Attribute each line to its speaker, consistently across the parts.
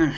Speaker 1: Ugh.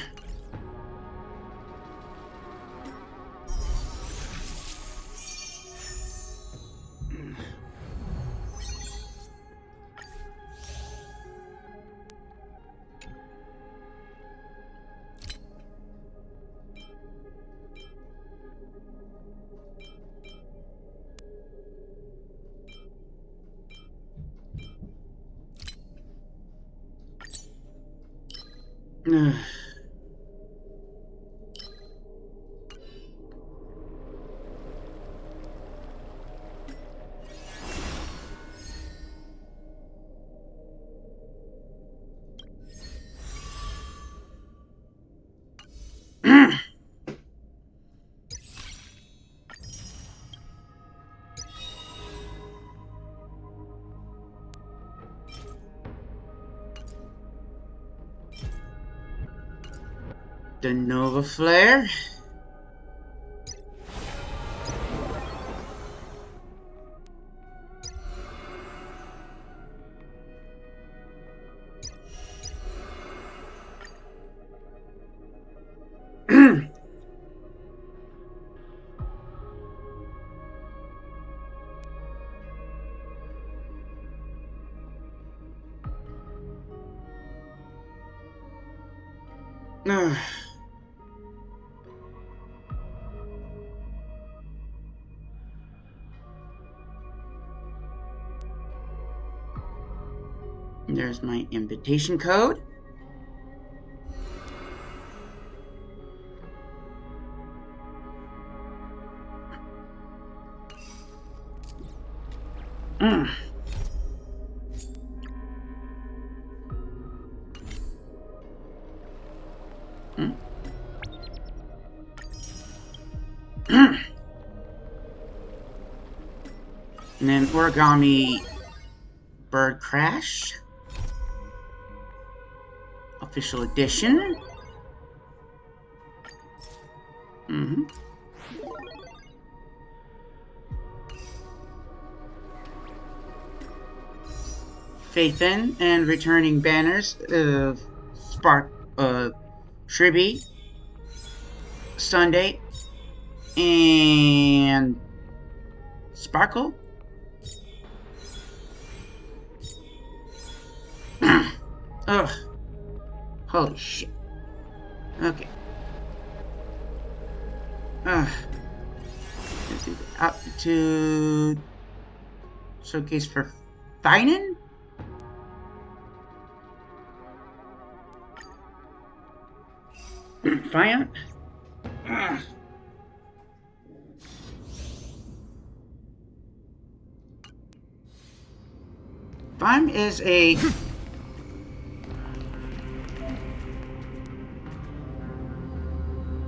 Speaker 1: The Nova Flare. There's my invitation code. And then Origami Bird Crash. Official edition. Faith in and returning banners of Shribby, Sunday, and Sparkle. Ugh. Holy shit. Okay. Let's do the Altitude Showcase for Finan? Fiant? Fime is a...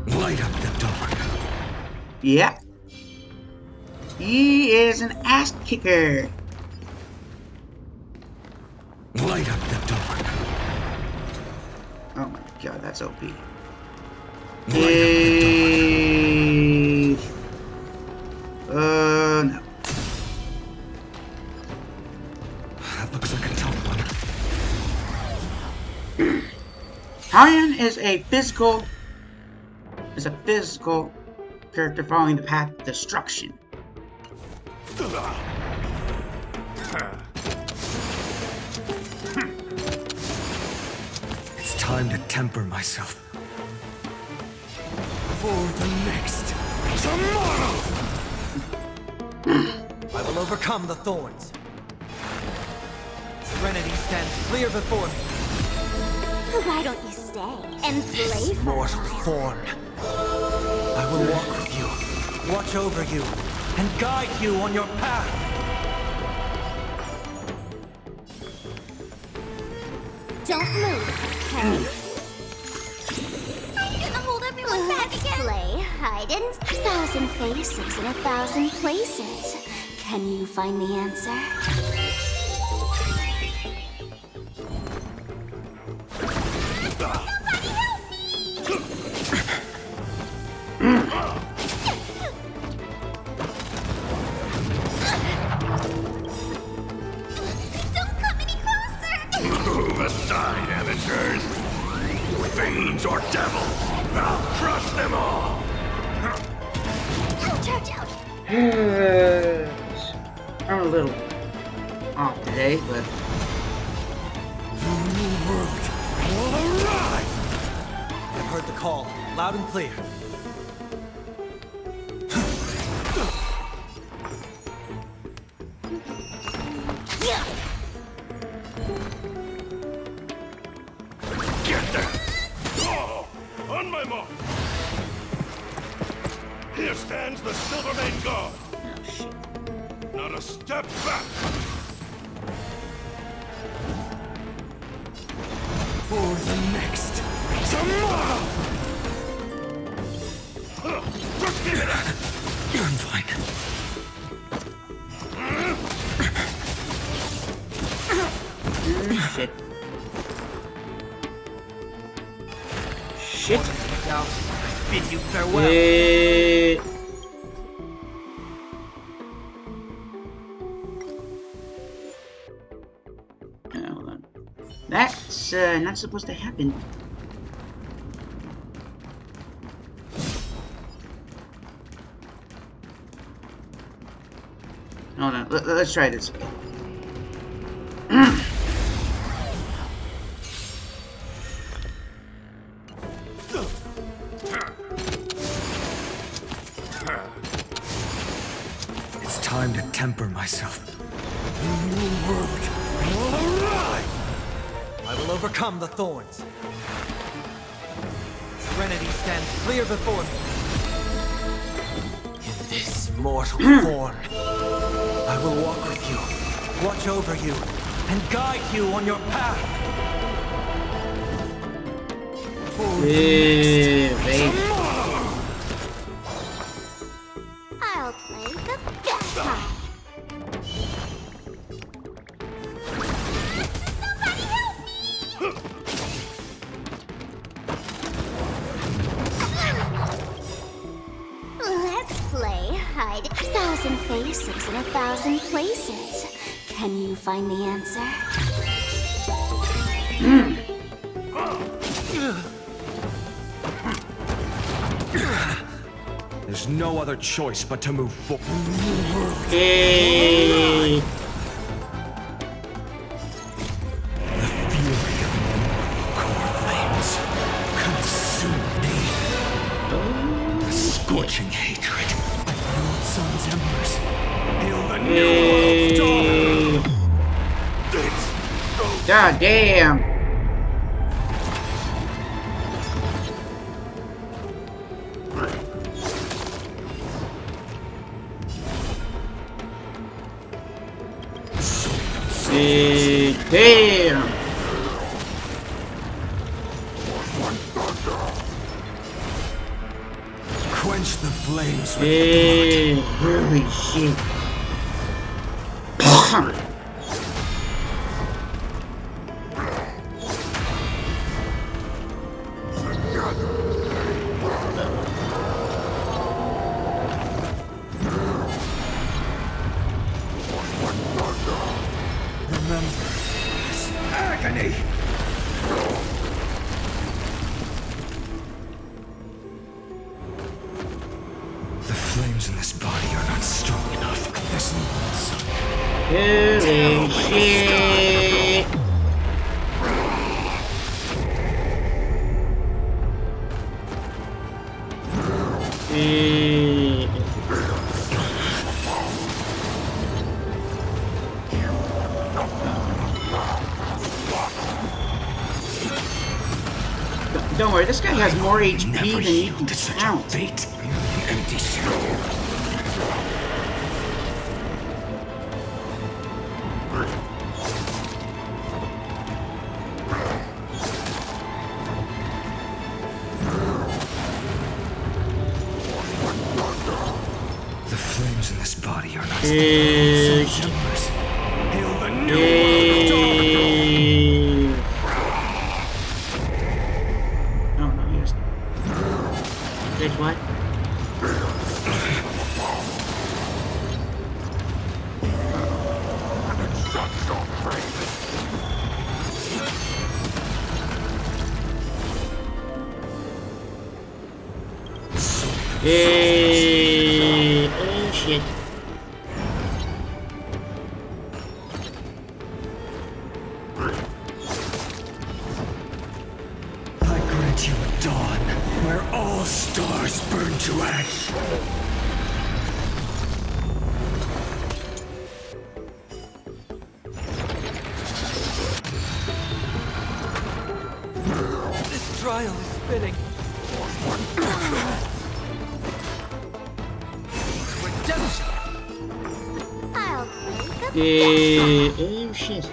Speaker 2: Light up the dark.
Speaker 1: Yeah. He is an ass kicker.
Speaker 2: Light up the dark.
Speaker 1: Oh my god, that's OP.
Speaker 2: No.
Speaker 1: No.
Speaker 2: That looks like a tough one.
Speaker 1: Hyan is a physical character following the path of destruction.
Speaker 2: It's time to temper myself. For the next tomorrow!
Speaker 3: I will overcome the thorns. Serenity stands clear before me.
Speaker 4: Why don't you stay and play for
Speaker 3: Mortal form. I will walk with you, watch over you, and guide you on your path.
Speaker 4: Don't move, okay? I'm gonna hold everyone back again. Play hide and 1,000 faces in 1,000 places. Can you find the answer?
Speaker 5: Move aside, amateurs. Fiends or
Speaker 4: Charge out.
Speaker 1: I'm a little off today, but
Speaker 3: I've heard the call, loud and clear.
Speaker 5: Get there! Oh, on my mark! Here stands the Silvermane Guard!
Speaker 1: oh shit.
Speaker 5: Not a step back!
Speaker 3: For the next
Speaker 5: Tomorrow! Just give it up!
Speaker 3: I'm fine.
Speaker 1: Shit. Shit.
Speaker 3: Now, bid you farewell.
Speaker 1: Hold on. That's not supposed to happen. Hold on. Let's try this again.
Speaker 3: It's time to temper myself. New world. I will overcome the thorns. Serenity stands clear before me. In this mortal form, I will walk with you, watch over you, and guide you on your path. For the next
Speaker 1: Baby.
Speaker 4: I'll play the bad side. Somebody help me! Let's play hide. 1,000 faces in 1,000 places. Can you find the answer?
Speaker 2: There's no other choice but to move forward.
Speaker 1: Hey.
Speaker 2: The fury of core flames consume me. The scorching hatred of the old sun's embers.
Speaker 3: Hail the new world's dawn.
Speaker 1: God damn. Damn.
Speaker 2: Quench the flames with
Speaker 1: Hey, holy shit.
Speaker 2: remember this agony. The flames in this body are not strong enough. There's no
Speaker 1: Holy shit. Don't worry, this guy has more HP than you can count.
Speaker 2: Fate, empty shell. The flames in this body are not
Speaker 3: Hail the new
Speaker 1: Oh no, here's. Did what? Hey. shit.
Speaker 3: I grant you a dawn where all stars burn to ash. This trial is fitting. Redemption!
Speaker 4: I'll play the
Speaker 1: Oh shit.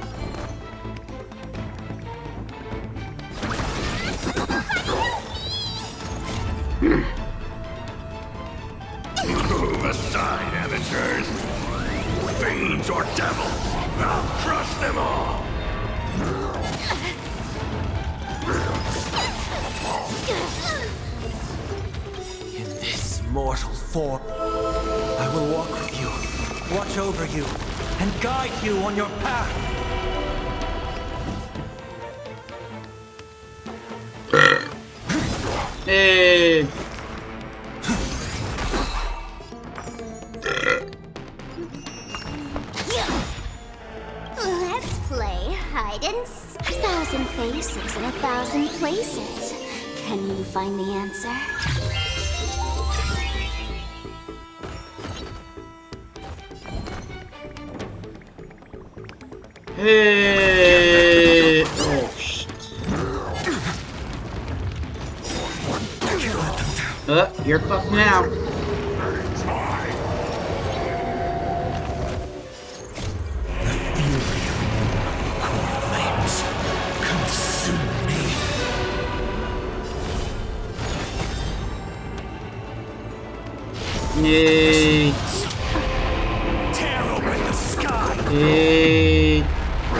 Speaker 5: Move aside, amateurs. Fiends or devils, I'll crush them all.
Speaker 3: In this mortal form, I will walk with you, watch over you, and guide you on your path.
Speaker 1: Hey.
Speaker 4: Let's play hide and seek. 1,000 faces in 1,000 places. Can you find the answer?
Speaker 1: Hey. Oh shit. You're close now.
Speaker 3: Flames consume me.
Speaker 1: Yay.
Speaker 3: Tear open the sky.
Speaker 1: Yay.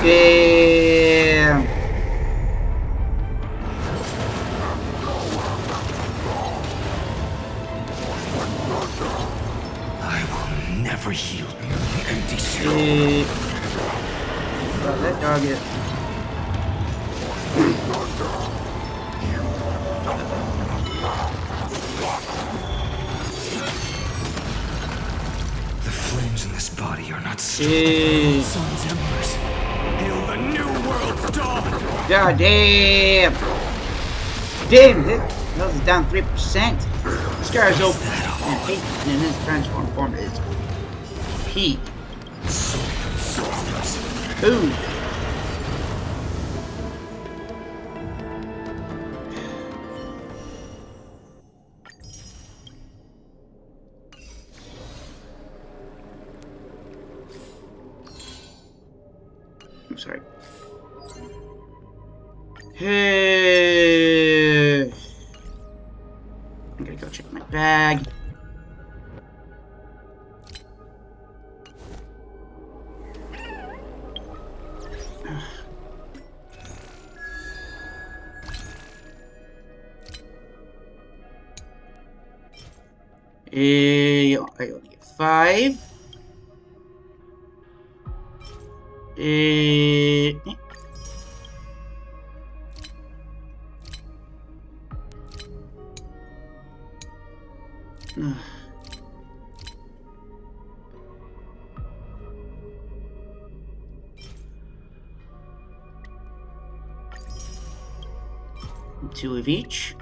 Speaker 1: Damn.
Speaker 3: I will never yield the empty shell.
Speaker 1: Yay. Oh, that dog is.
Speaker 3: The flames in this body are not strong.
Speaker 1: Yay.
Speaker 3: Sun's embers. Hail the new world's dawn.
Speaker 1: God damn. Damn, that was down 3%. This guy's open. And peak in his transform form is peak. Boom. I'm sorry. Hey. I'm gonna go check my bag. I only get 5. Two of each.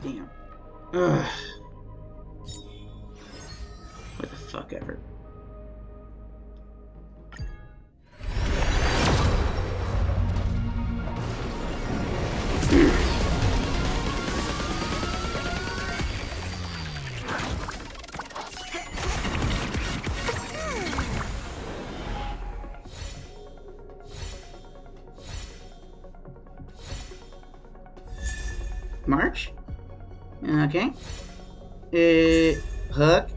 Speaker 1: Damn. Ugh. What the fuck ever. March? Okay. Hook.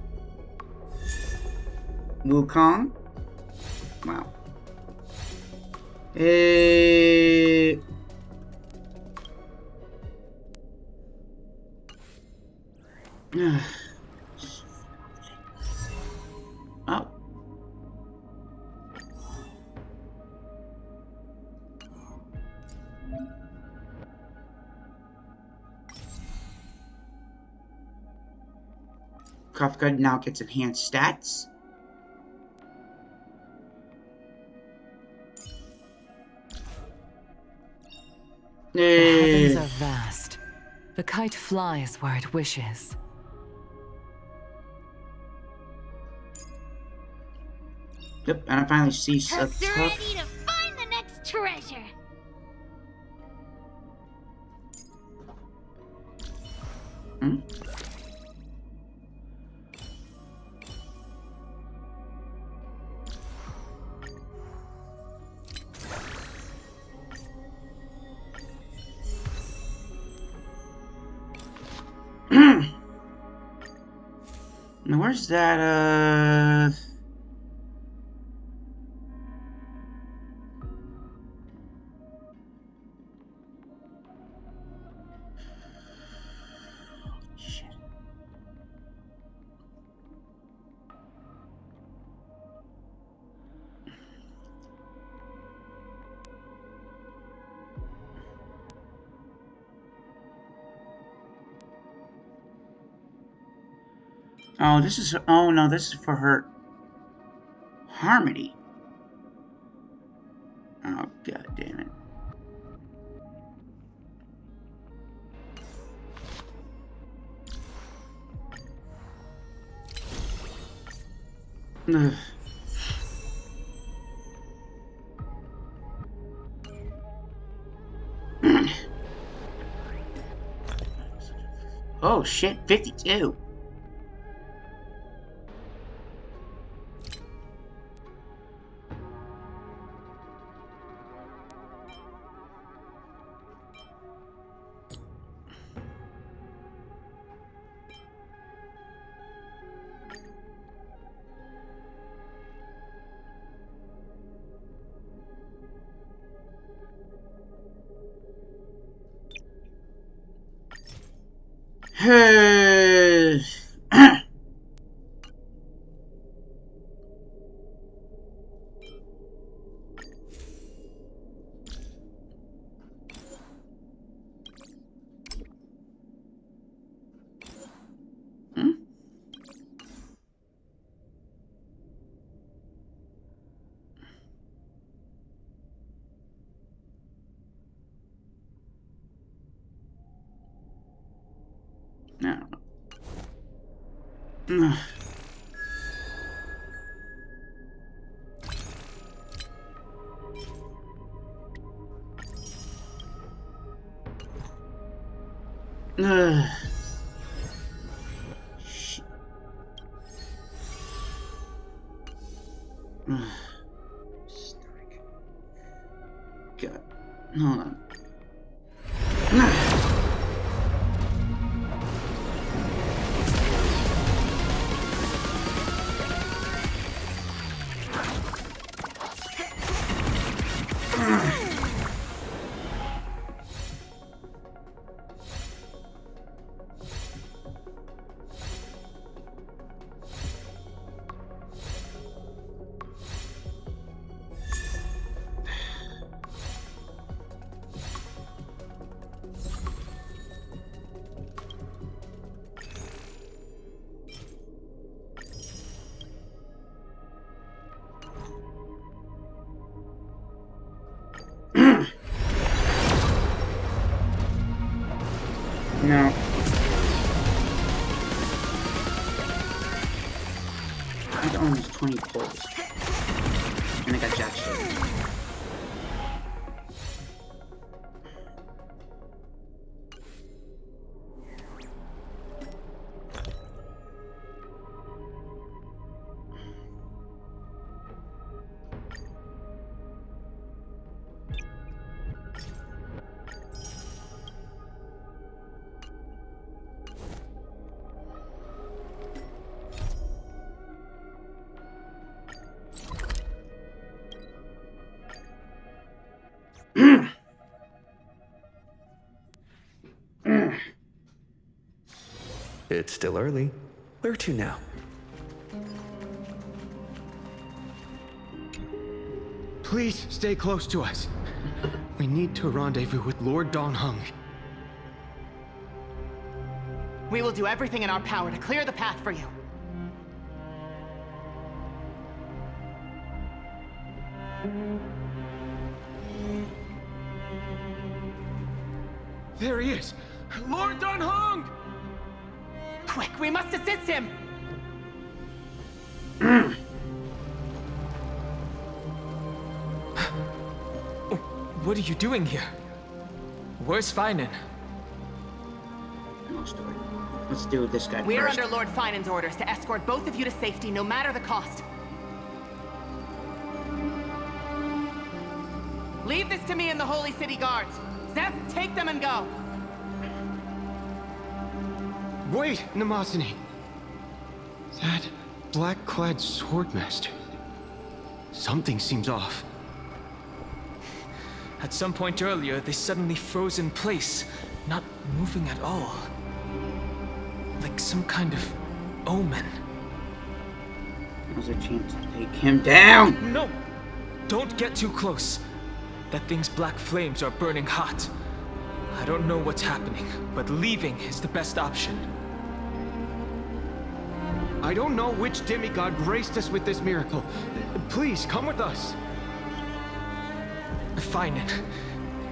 Speaker 1: Wukong. Wow. Oh. Kafka now gets enhanced stats.
Speaker 6: The heavens are vast. The kite flies where it wishes.
Speaker 1: Yep, and I finally see some
Speaker 4: Hook's ready to find the next treasure.
Speaker 1: Hmm? Now where's that, shit. Oh, this is, oh no, this is for her Harmony. Oh, god damn it. Ugh. Oh shit, 52. Hmm? No. Ugh. Shit. Stomach. God. Hold on. No. I got almost 20 pulls. And I got jack shit.
Speaker 2: It's still early. Where to now?
Speaker 7: Please stay close to us. We need to rendezvous with Lord Donghung.
Speaker 8: We will do everything in our power to clear the path for you.
Speaker 7: There he is! Lord Donghung!
Speaker 8: Quick, we must assist him!
Speaker 3: What are you doing here? Where's Feinen?
Speaker 1: Let's do it. Let's do this guy
Speaker 8: We're
Speaker 1: first.
Speaker 8: under Lord Feinen's orders to escort both of you to safety, no matter the cost. Leave this to me and the Holy City Guards. Zeph, take them and go.
Speaker 7: Wait, Namasani. That black-clad swordmaster. Something seems off.
Speaker 3: At some point earlier, they suddenly froze in place, not moving at all. Like some kind of omen.
Speaker 1: There's a chance to take him down!
Speaker 3: No! Don't get too close. That thing's black flames are burning hot. I don't know what's happening, but leaving is the best option.
Speaker 7: I don't know which demigod graced us with this miracle. Please, come with us.
Speaker 3: Feinen,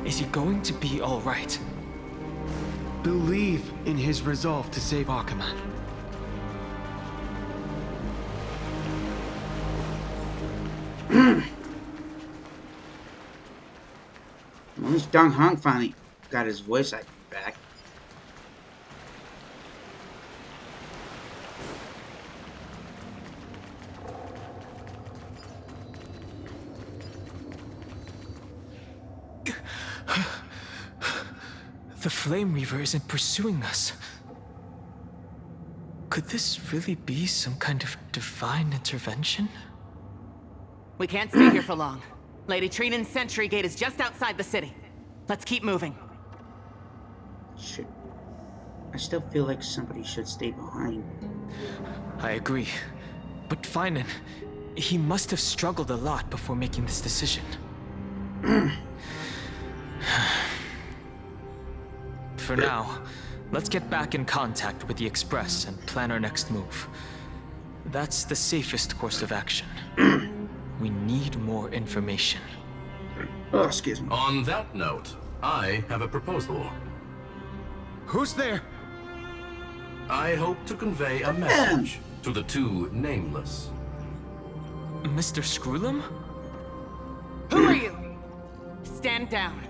Speaker 3: is he going to be all right?
Speaker 7: Believe in his resolve to save Akuman.
Speaker 1: At least Donghung finally got his voice acting back.
Speaker 3: The Flame Reaver isn't pursuing us. Could this really be some kind of divine intervention?
Speaker 8: We can't stay here for long. Lady Trinan's sentry gate is just outside the city. Let's keep moving.
Speaker 1: Shit. I still feel like somebody should stay behind.
Speaker 3: I agree. But Feinen, he must have struggled a lot before making this decision. For now, let's get back in contact with the Express and plan our next move. That's the safest course of action. We need more information.
Speaker 1: Oh, excuse me.
Speaker 5: On that note, I have a proposal.
Speaker 7: Who's there?
Speaker 5: I hope to convey a message to the two nameless.
Speaker 3: Mr. Screwlum?
Speaker 8: Who are you? Stand down.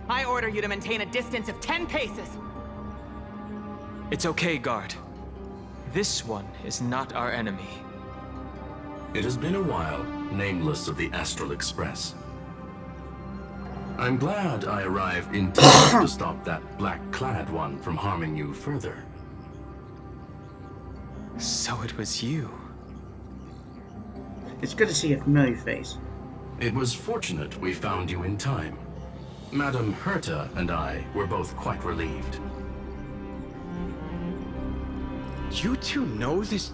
Speaker 8: I order you to maintain a distance of 10 paces.
Speaker 3: It's okay, guard. This one is not our enemy.
Speaker 5: It has been a while, nameless of the Astral Express. I'm glad I arrived in time to stop that black-clad one from harming you further.
Speaker 3: So it was you.
Speaker 1: It's good to see a familiar face.
Speaker 5: It was fortunate we found you in time. Madame Herta and I were both quite relieved.
Speaker 7: You two know this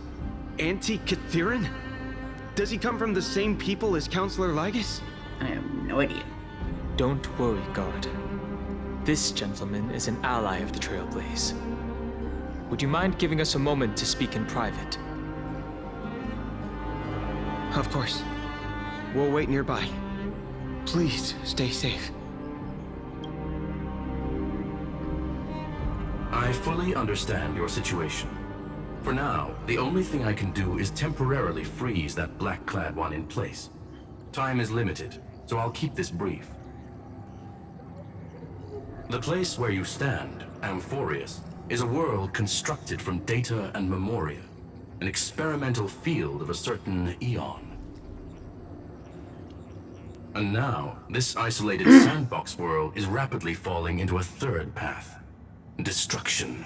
Speaker 7: anti-Catharin? Does he come from the same people as Counselor Lygus?
Speaker 1: I have no idea.
Speaker 3: Don't worry, guard. This gentleman is an ally of the Trailblaze. Would you mind giving us a moment to speak in private?
Speaker 7: Of course. We'll wait nearby. Please stay safe.
Speaker 5: I fully understand your situation. For now, the only thing I can do is temporarily freeze that black-clad one in place. Time is limited, so I'll keep this brief. The place where you stand, Amphorius, is a world constructed from data and memoria, an experimental field of a certain eon. And now, this isolated sandbox world is rapidly falling into a third path. Destruction.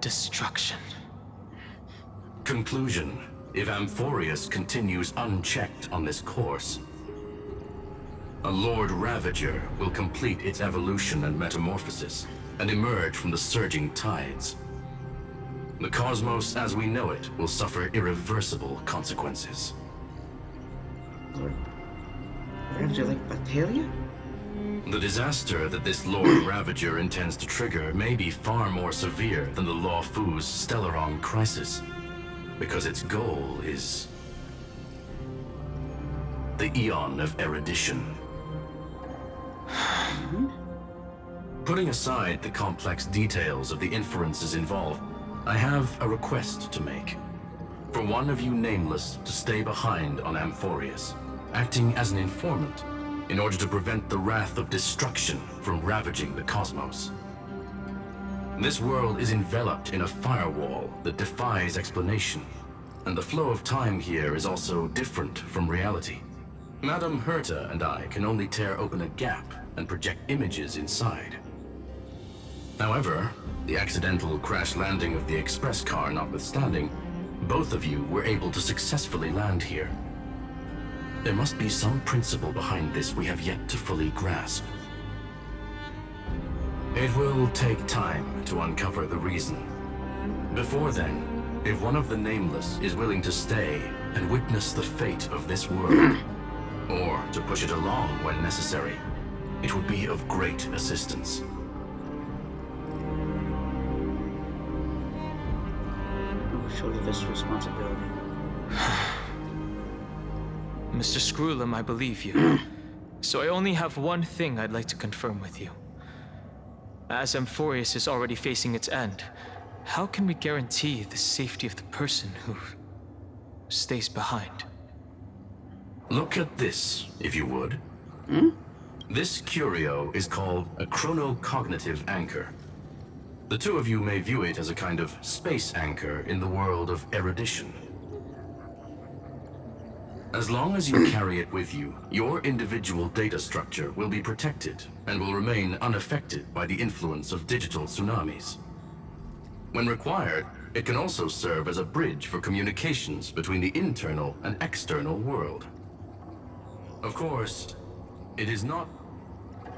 Speaker 3: Destruction.
Speaker 5: Conclusion. If Amphorius continues unchecked on this course, a Lord Ravager will complete its evolution and metamorphosis, and emerge from the surging tides. The cosmos as we know it will suffer irreversible consequences.
Speaker 1: Lord Ravager like Bacteria?
Speaker 5: The disaster that this Lord Ravager intends to trigger may be far more severe than the Law Fu's Stellaron crisis, because its goal is the Eon of Erudition. Putting aside the complex details of the inferences involved, I have a request to make. For one of you nameless to stay behind on Amphorius, acting as an informant, in order to prevent the wrath of destruction from ravaging the cosmos. This world is enveloped in a firewall that defies explanation, and the flow of time here is also different from reality. Madame Herta and I can only tear open a gap and project images inside. However, the accidental crash landing of the express car notwithstanding, both of you were able to successfully land here. There must be some principle behind this we have yet to fully grasp. It will take time to uncover the reason. Before then, if one of the Nameless is willing to stay and witness the fate of this world, or to push it along when necessary, it would be of great assistance.
Speaker 1: Shoulder this responsibility.
Speaker 3: Mr. Screwlum, I believe you. So I only have one thing I'd like to confirm with you. As Amphorius is already facing its end, how can we guarantee the safety of the person who stays behind?
Speaker 5: Look at this, if you would. This curio is called a chronocognitive anchor. The two of you may view it as a kind of space anchor in the world of erudition. As long as you carry it with you, your individual data structure will be protected and will remain unaffected by the influence of digital tsunamis. When required, it can also serve as a bridge for communications between the internal and external world. Of course, it is not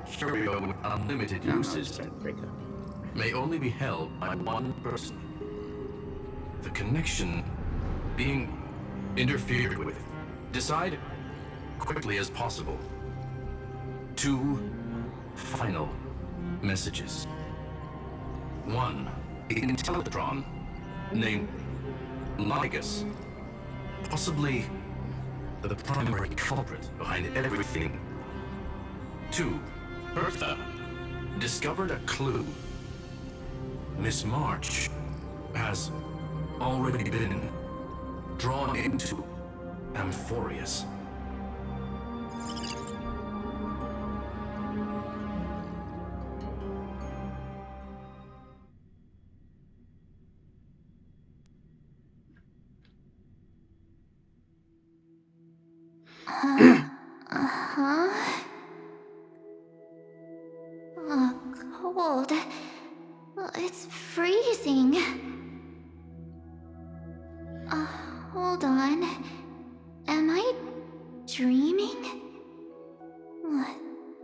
Speaker 5: curio with unlimited uses. May only be held by one person. The connection being interfered with. Decide quickly as possible. 2 final messages. 1, Intellatron, named Lygus, possibly the primary culprit behind everything. 2, Herta, discovered a clue. Miss March has already been drawn into Amphorius.
Speaker 4: cold. It's freezing. Hold on. Am I dreaming?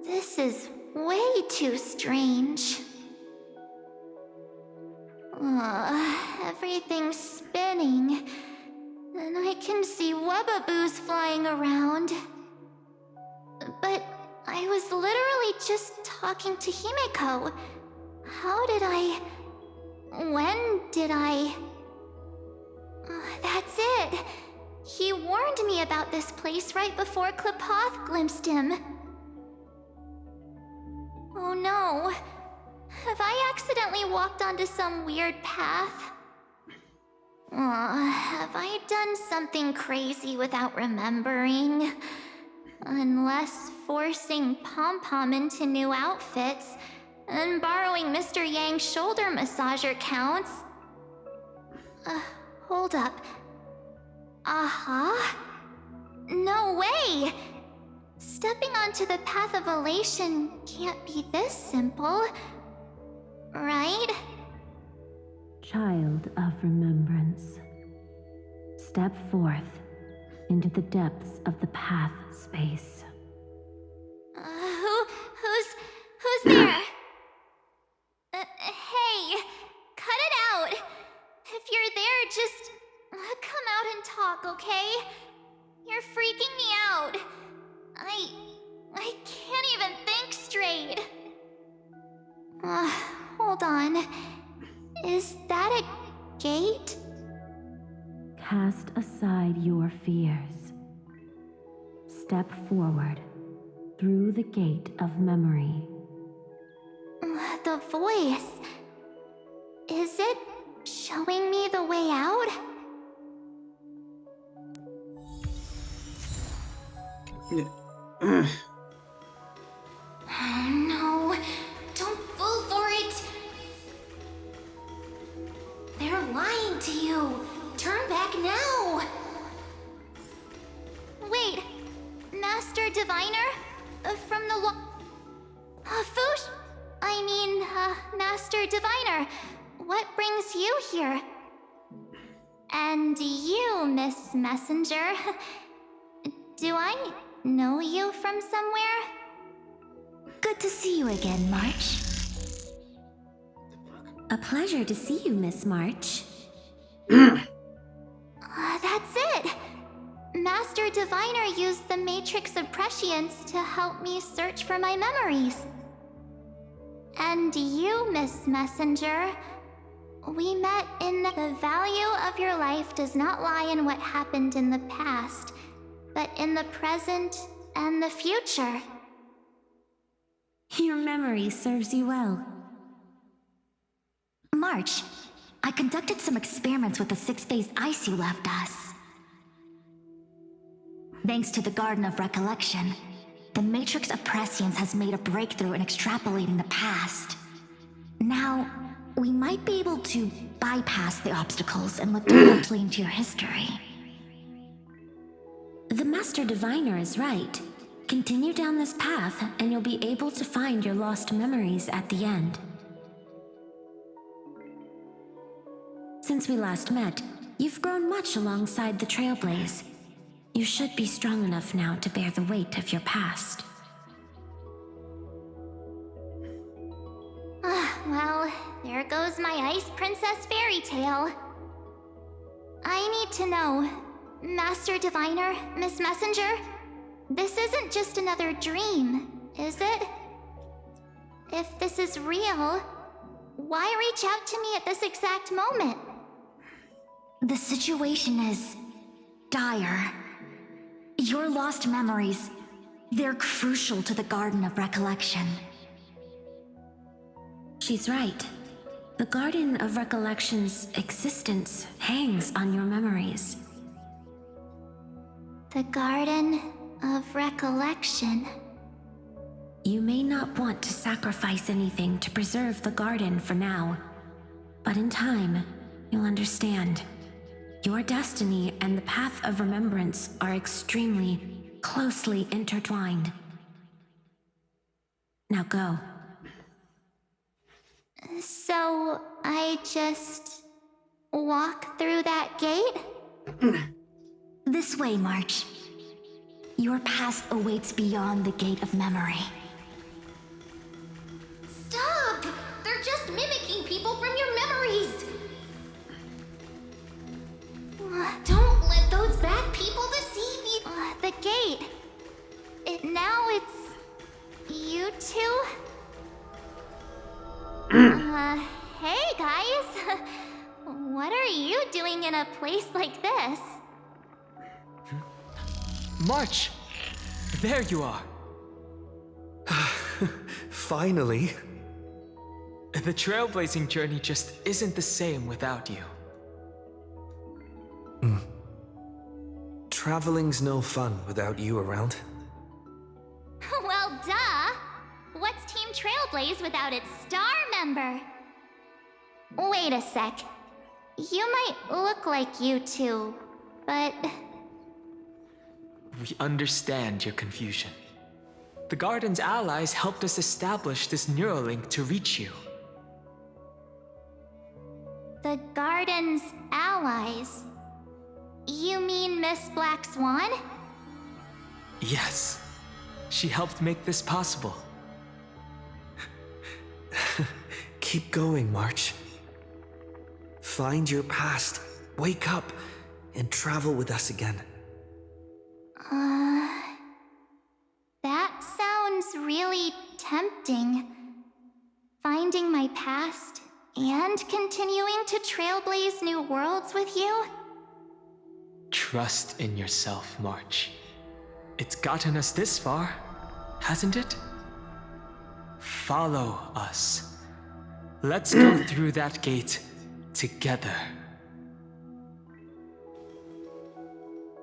Speaker 4: This is way too strange. Everything's spinning. And I can see webbaboos flying around. But I was literally just talking to Himeko. How did I... When did I... That's it! He warned me about this place right before Klepoth glimpsed him. Oh no. Have I accidentally walked onto some weird path? Have I done something crazy without remembering? Unless forcing Pom-Pom into new outfits and borrowing Mr. Yang's shoulder massager counts. Hold up. No way! Stepping onto the path of elation can't be this simple, right?
Speaker 9: Child of remembrance, step forth into the depths of the path space.
Speaker 4: Who's there? Hey, cut it out. If you're there, just come out and talk, okay? You're freaking me out. I can't even think straight. Hold on. Is that a gate?
Speaker 9: Cast aside your fears. Step forward through the gate of memory.
Speaker 4: The voice. Is it showing me the way out? Oh no, don't fall for it. They're lying to you. Turn back now. Wait, Master Diviner? From the Fush? I mean, Master Diviner, what brings you here? And you, Miss Messenger. Do I know you from somewhere?
Speaker 10: Good to see you again, March. A pleasure to see you, Miss March.
Speaker 4: That's it! Master Diviner used the Matrix of Prescience to help me search for my memories. And you, Miss Messenger, we met in the value of your life does not lie in what happened in the past, but in the present and the future.
Speaker 10: Your memory serves you well. March, I conducted some experiments with the six-phase ice you left us. Thanks to the Garden of Recollection, the Matrix of Prescience has made a breakthrough in extrapolating the past. Now, we might be able to bypass the obstacles and look directly into your history. The Master Diviner is right. Continue down this path, and you'll be able to find your lost memories at the end. Since we last met, you've grown much alongside the Trailblaze. You should be strong enough now to bear the weight of your past.
Speaker 4: Well, there goes my Ice Princess fairy tale. I need to know, Master Diviner, Miss Messenger, this isn't just another dream, is it? If this is real, why reach out to me at this exact moment?
Speaker 10: The situation is dire. Your lost memories, they're crucial to the Garden of Recollection.
Speaker 9: She's right. The Garden of Recollection's existence hangs on your memories.
Speaker 4: The Garden of Recollection.
Speaker 9: You may not want to sacrifice anything to preserve the garden for now, but in time, you'll understand. Your destiny and the path of remembrance are extremely, closely intertwined. Now go.
Speaker 4: So I just walk through that gate?
Speaker 10: This way, March. Your past awaits beyond the gate of memory.
Speaker 4: Stop! They're just mimicking people from your memories! Don't let those bad people deceive you! The gate. Now it's... you two? Hey guys! What are you doing in a place like this?
Speaker 3: March! There you are!
Speaker 2: Finally.
Speaker 3: The trailblazing journey just isn't the same without you.
Speaker 2: Traveling's no fun without you around.
Speaker 4: Well, duh! What's Team Trailblaze without its star member? Wait a sec. You might look like you two, but...
Speaker 3: We understand your confusion. The Garden's allies helped us establish this Neuralink to reach you.
Speaker 4: The Garden's allies? You mean Miss Black Swan?
Speaker 3: Yes. She helped make this possible.
Speaker 2: Keep going, March. Find your past, wake up, and travel with us again.
Speaker 4: That sounds really tempting. Finding my past and continuing to trailblaze new worlds with you?
Speaker 3: Trust in yourself, March. It's gotten us this far, hasn't it? Follow us. Let's go through that gate together.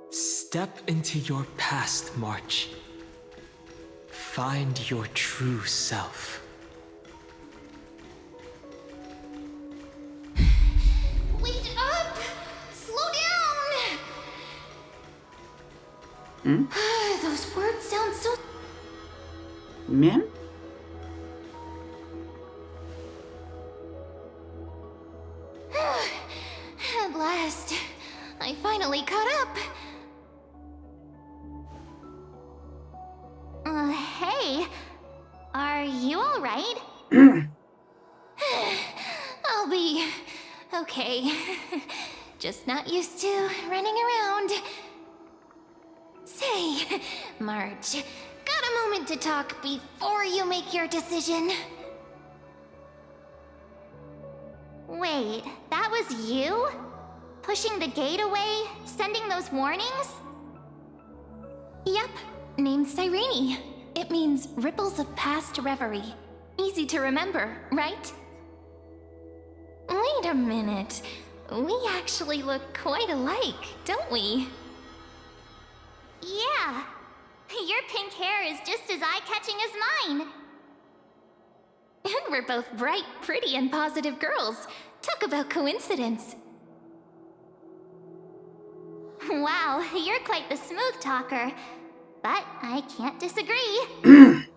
Speaker 3: Step into your past, March. Find your true self.
Speaker 4: Wait up! Slow down! Those words sound so...
Speaker 1: Man?
Speaker 4: At last, I finally caught up. Hey, are you alright? I'll be okay. Just not used to running around. Say, March, got a moment to talk before you make your decision? Wait, that was you? Pushing the gate away? Sending those warnings? Yep, named Cyrene. It means ripples of past reverie. Easy to remember, right? Wait a minute. We actually look quite alike, don't we? Yeah. Your pink hair is just as eye-catching as mine. And we're both bright, pretty, and positive girls. Talk about coincidence. Wow, you're quite the smooth talker. But I can't disagree.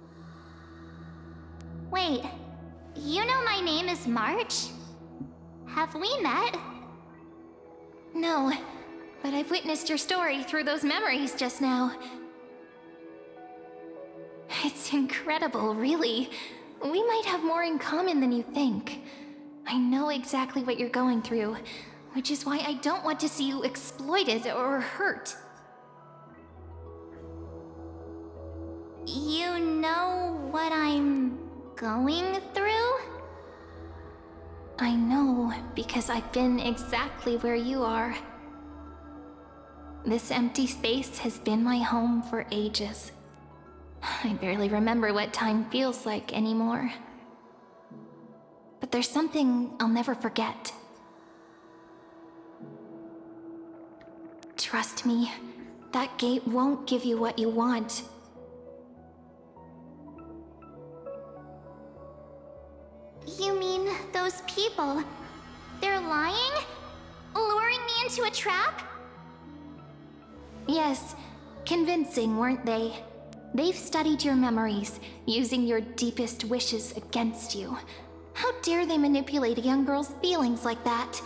Speaker 4: Wait, you know my name is March? Have we met? No, but I've witnessed your story through those memories just now. It's incredible, really. We might have more in common than you think. I know exactly what you're going through, which is why I don't want to see you exploited or hurt. You know what I'm going through? I know, because I've been exactly where you are. This empty space has been my home for ages. I barely remember what time feels like anymore. But there's something I'll never forget. Trust me, that gate won't give you what you want. You mean those people? They're lying? Luring me into a trap? Yes, convincing, weren't they? They've studied your memories, using your deepest wishes against you. How dare they manipulate a young girl's feelings like that?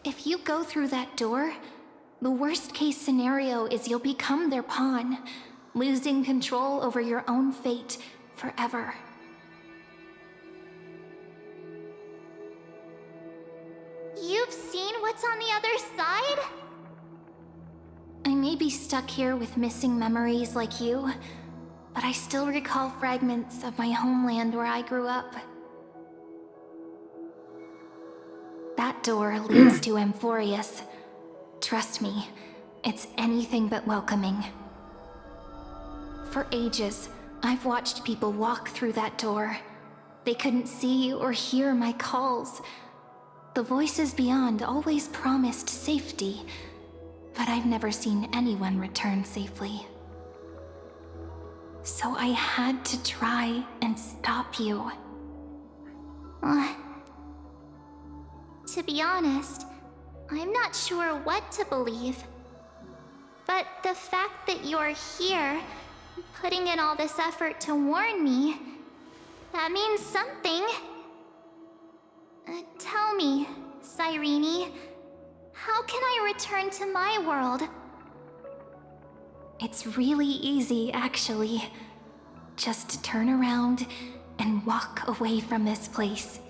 Speaker 4: If you go through that door, the worst case scenario is you'll become their pawn, losing control over your own fate forever. You've seen what's on the other side? I may be stuck here with missing memories like you, but I still recall fragments of my homeland where I grew up. That door leads to Amphorius. Trust me, it's anything but welcoming. For ages, I've watched people walk through that door. They couldn't see or hear my calls. The voices beyond always promised safety, but I've never seen anyone return safely. So I had to try and stop you. To be honest, I'm not sure what to believe. But the fact that you're here, putting in all this effort to warn me, that means something. Tell me, Cyrene, how can I return to my world? It's really easy, actually. Just turn around and walk away from this place.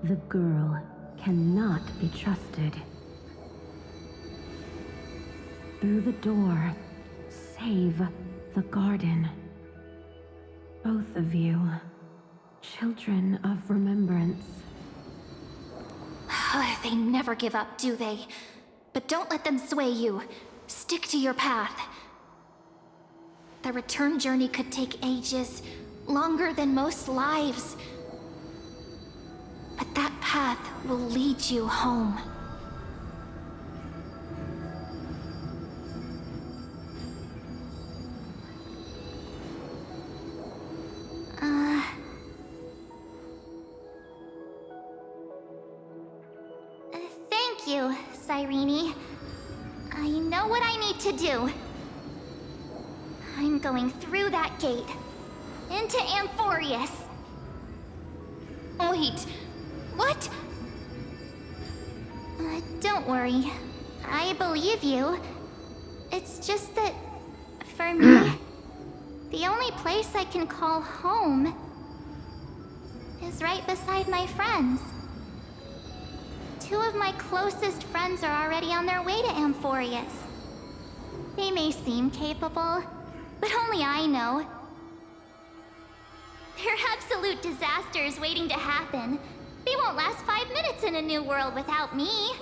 Speaker 9: The girl cannot be trusted. Through the door, save the garden. Both of you, children of remembrance.
Speaker 4: They never give up, do they? But don't let them sway you. Stick to your path. The return journey could take ages, longer than most lives. But that path will lead you home. Thank you, Cyrene. I know what I need to do. I'm going through that gate, into Amphorius. Wait, what? Don't worry. I believe you. It's just that, for me, the only place I can call home is right beside my friends. Two of my closest friends are already on their way to Amphorius. They may seem capable, but only I know. They're absolute disasters waiting to happen. They won't last 5 minutes in a new world without me.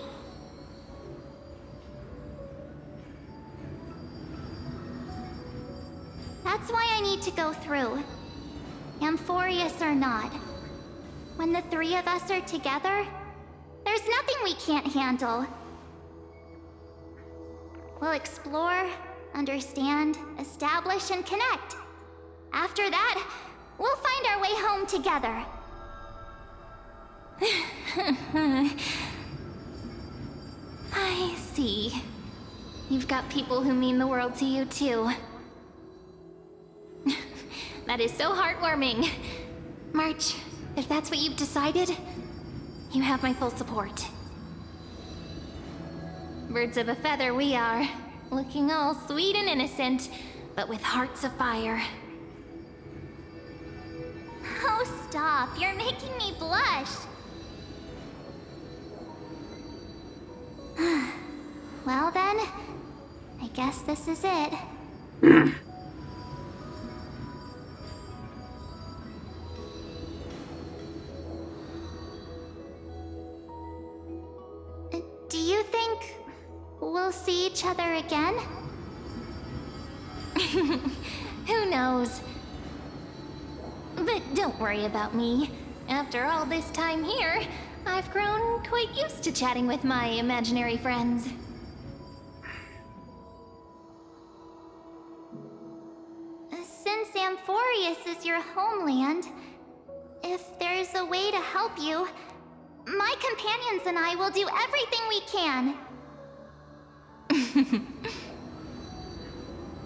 Speaker 4: That's why I need to go through. Amphorius or not. When the three of us are together, there's nothing we can't handle. We'll explore, understand, establish, and connect. After that, we'll find our way home together. I see. You've got people who mean the world to you, too. That is so heartwarming. March, if that's what you've decided, you have my full support. Birds of a feather we are, looking all sweet and innocent, but with hearts of fire. Oh, stop. You're making me blush. Well then, I guess this is it. Do you think we'll see each other again? Who knows? But don't worry about me. After all this time here, I've grown quite used to chatting with my imaginary friends. Since Amphorius is your homeland, if there's a way to help you, my companions and I will do everything we can.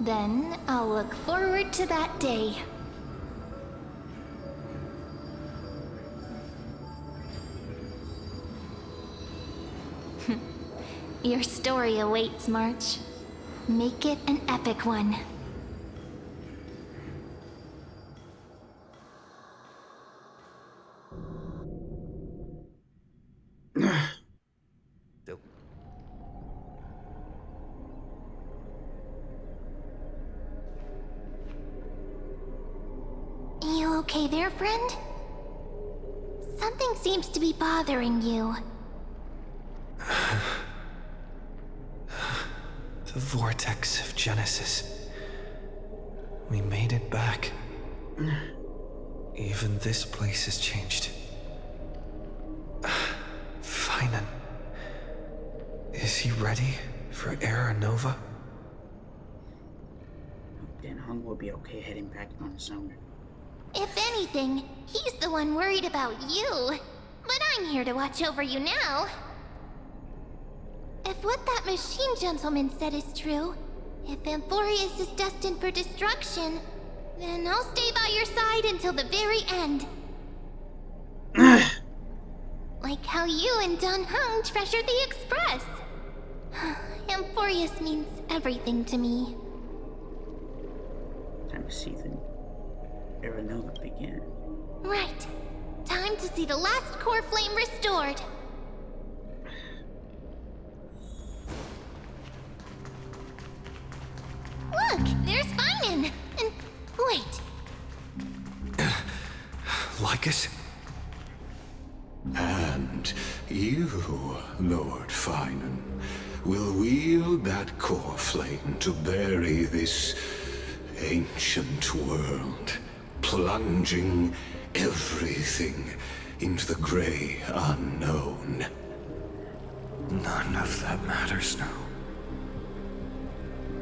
Speaker 4: Then I'll look forward to that day. Your story awaits, March. Make it an epic one. You okay there, friend? Something seems to be bothering you.
Speaker 2: The vortex of Genesis. We made it back. Even this place has changed. Finan. Is he ready for Era Nova?
Speaker 1: Then Hung will be okay heading back on his own.
Speaker 4: If anything, he's the one worried about you. But I'm here to watch over you now. If what that machine gentleman said is true, if Amphorius is destined for destruction, then I'll stay by your side until the very end. Like how you and Don Hung treasured the Express. Amphorius means everything to me.
Speaker 1: Time to see the Era Nova begin.
Speaker 4: Right. Time to see the last core flame restored. Look, there's Finan. And wait.
Speaker 2: Lycus?
Speaker 11: And you, Lord Finan, will wield that core flame to bury this ancient world, plunging everything into the gray unknown.
Speaker 2: None of that matters now.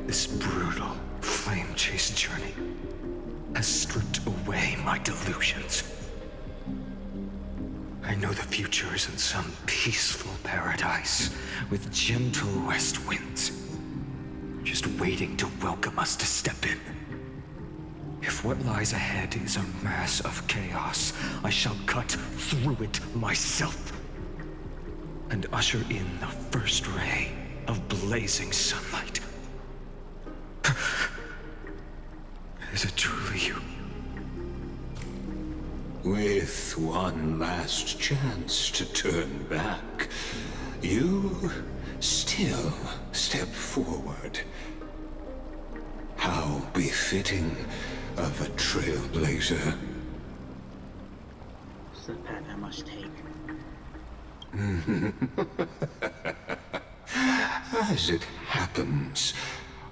Speaker 2: This brutal flame chase journey has stripped away my delusions. I know the future is in some peaceful paradise with gentle west winds, just waiting to welcome us to step in. If what lies ahead is a mass of chaos, I shall cut through it myself and usher in the first ray of blazing sunlight. Is it truly you?
Speaker 11: With one last chance to turn back, you still step forward. How befitting of a trailblazer.
Speaker 1: It's the path I must take.
Speaker 11: As it happens,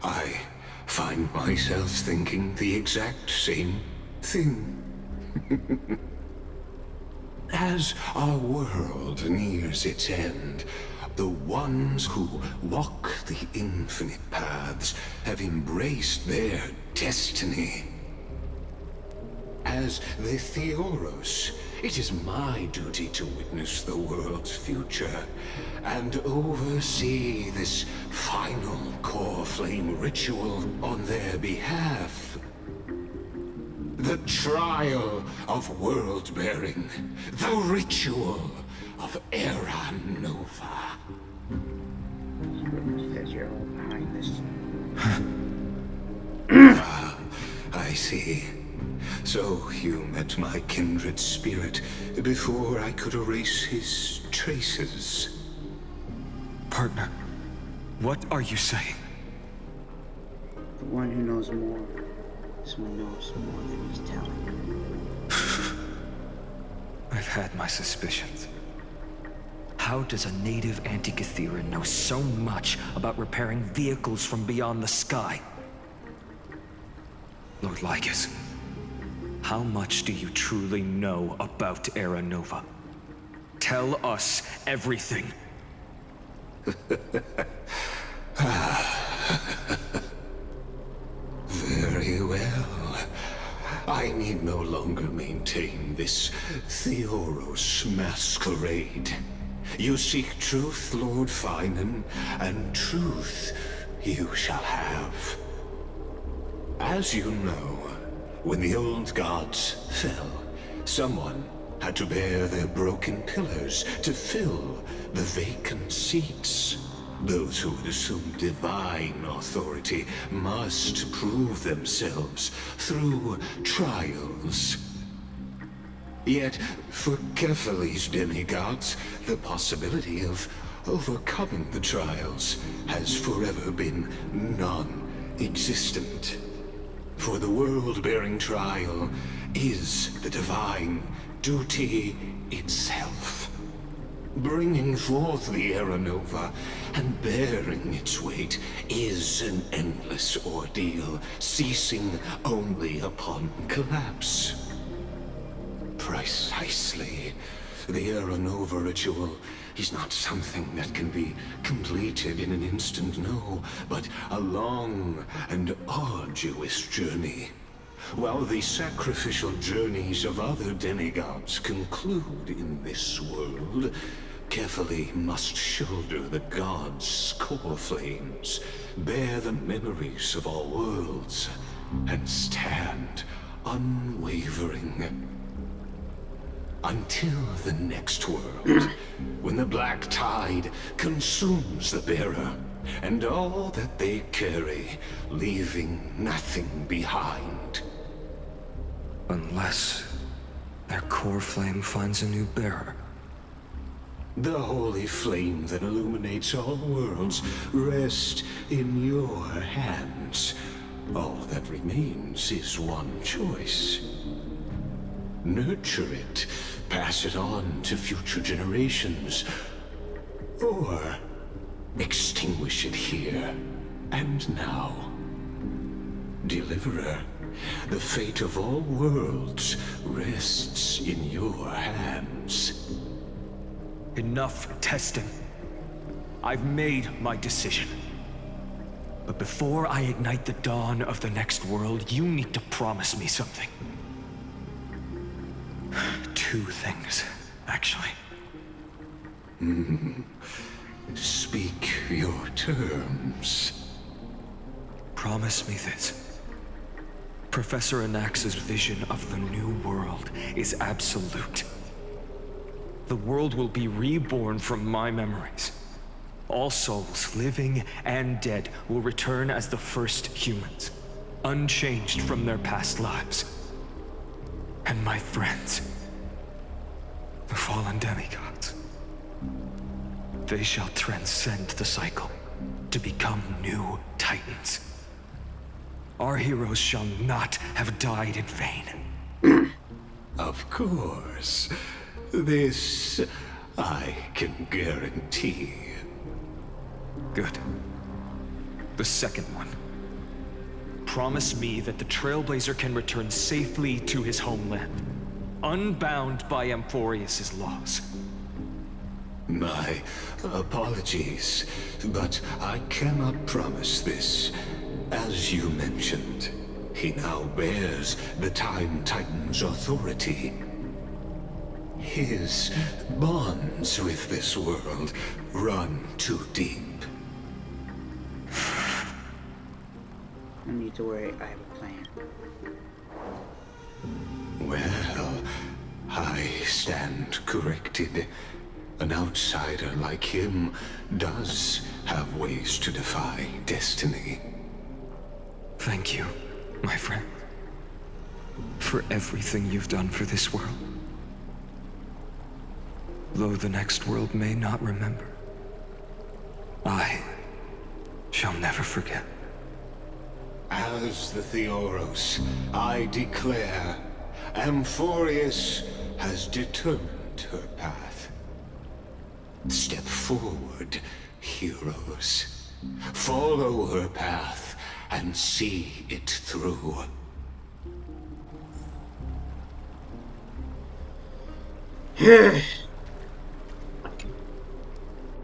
Speaker 11: I find myself thinking the exact same thing. As our world nears its end, the ones who walk the infinite paths have embraced their destiny. As the Theoros, it is my duty to witness the world's future and oversee this final core flame ritual on their behalf. The trial of world-bearing, the ritual of Era Nova.
Speaker 1: Says you're all behind this.
Speaker 11: I see. So you met my kindred spirit before I could erase his traces.
Speaker 2: Partner, what are you saying?
Speaker 1: The one who knows more. Someone knows more than he's telling.
Speaker 2: I've had my suspicions. How does a native Antikytheran know so much about repairing vehicles from beyond the sky? Lord Lycus, how much do you truly know about Era Nova? Tell us everything.
Speaker 11: Very well. I need no longer maintain this Theoros masquerade. You seek truth, Lord Finan, and truth you shall have. As you know, when the old gods fell, someone had to bear their broken pillars to fill the vacant seats. Those who would assume divine authority must prove themselves through trials. Yet, for Kefali's demigods, the possibility of overcoming the trials has forever been non-existent. For the world-bearing trial is the divine duty itself. Bringing forth the Era Nova and bearing its weight is an endless ordeal, ceasing only upon collapse. Precisely. The Era Nova ritual is not something that can be completed in an instant, no, but a long and arduous journey. While the sacrificial journeys of other demigods conclude in this world, Kefali must shoulder the gods' core flames, bear the memories of all worlds, and stand unwavering. Until the next world, when the black tide consumes the bearer, and all that they carry, leaving nothing behind.
Speaker 2: Unless their core flame finds a new bearer.
Speaker 11: The holy flame that illuminates all worlds rests in your hands. All that remains is one choice. Nurture it, pass it on to future generations, or extinguish it here and now. Deliverer, the fate of all worlds rests in your hands.
Speaker 12: Enough testing. I've made my decision. But before I ignite the dawn of the next world, you need to promise me something. 2 things, actually.
Speaker 11: Speak your terms.
Speaker 12: Promise me this. Professor Anax's vision of the new world is absolute. The world will be reborn from my memories. All souls, living and dead, will return as the first humans, unchanged from their past lives. And my friends, the fallen demigods, they shall transcend the cycle to become new titans. Our heroes shall not have died in vain.
Speaker 11: Of course. This I can guarantee.
Speaker 12: Good. The second one. Promise me that the Trailblazer can return safely to his homeland, unbound by Amphorius' laws.
Speaker 11: My apologies, but I cannot promise this. As you mentioned, he now bears the Time Titan's authority. His bonds with this world run too deep.
Speaker 1: No need to worry, I have a plan.
Speaker 11: Well, I stand corrected. An outsider like him does have ways to defy destiny.
Speaker 2: Thank you, my friend, for everything you've done for this world. Though the next world may not remember, I shall never forget.
Speaker 11: As the Theoros, I declare, Amphorius has determined her path. Step forward, heroes. Follow her path and see it through.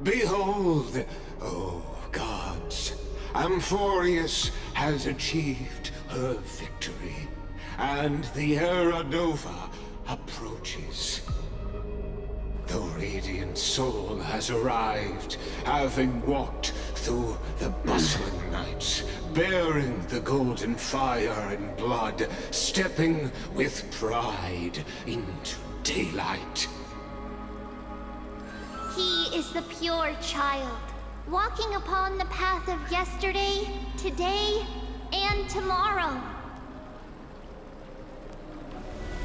Speaker 11: Behold, oh gods, Amphorius has achieved her victory, and the Era Nova approaches. The radiant soul has arrived, having walked through the bustling nights, bearing the golden fire and blood, stepping with pride into daylight.
Speaker 4: He is the pure child, walking upon the path of yesterday, today, and tomorrow.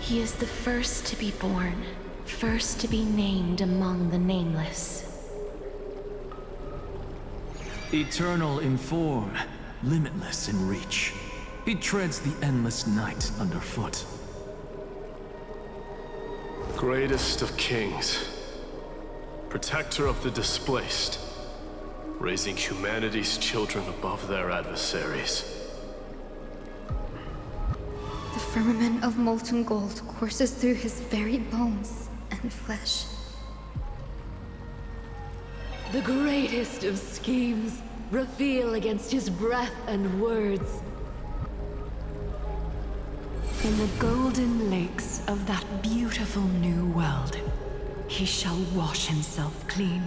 Speaker 9: He is the first to be born, first to be named among the nameless.
Speaker 13: Eternal in form, limitless in reach. He treads the endless night underfoot.
Speaker 14: Greatest of kings, protector of the displaced, raising humanity's children above their adversaries.
Speaker 15: The firmament of molten gold courses through his very bones and flesh.
Speaker 6: The greatest of schemes reveal against his breath and words. In the golden lakes of that beautiful new world, he shall wash himself clean.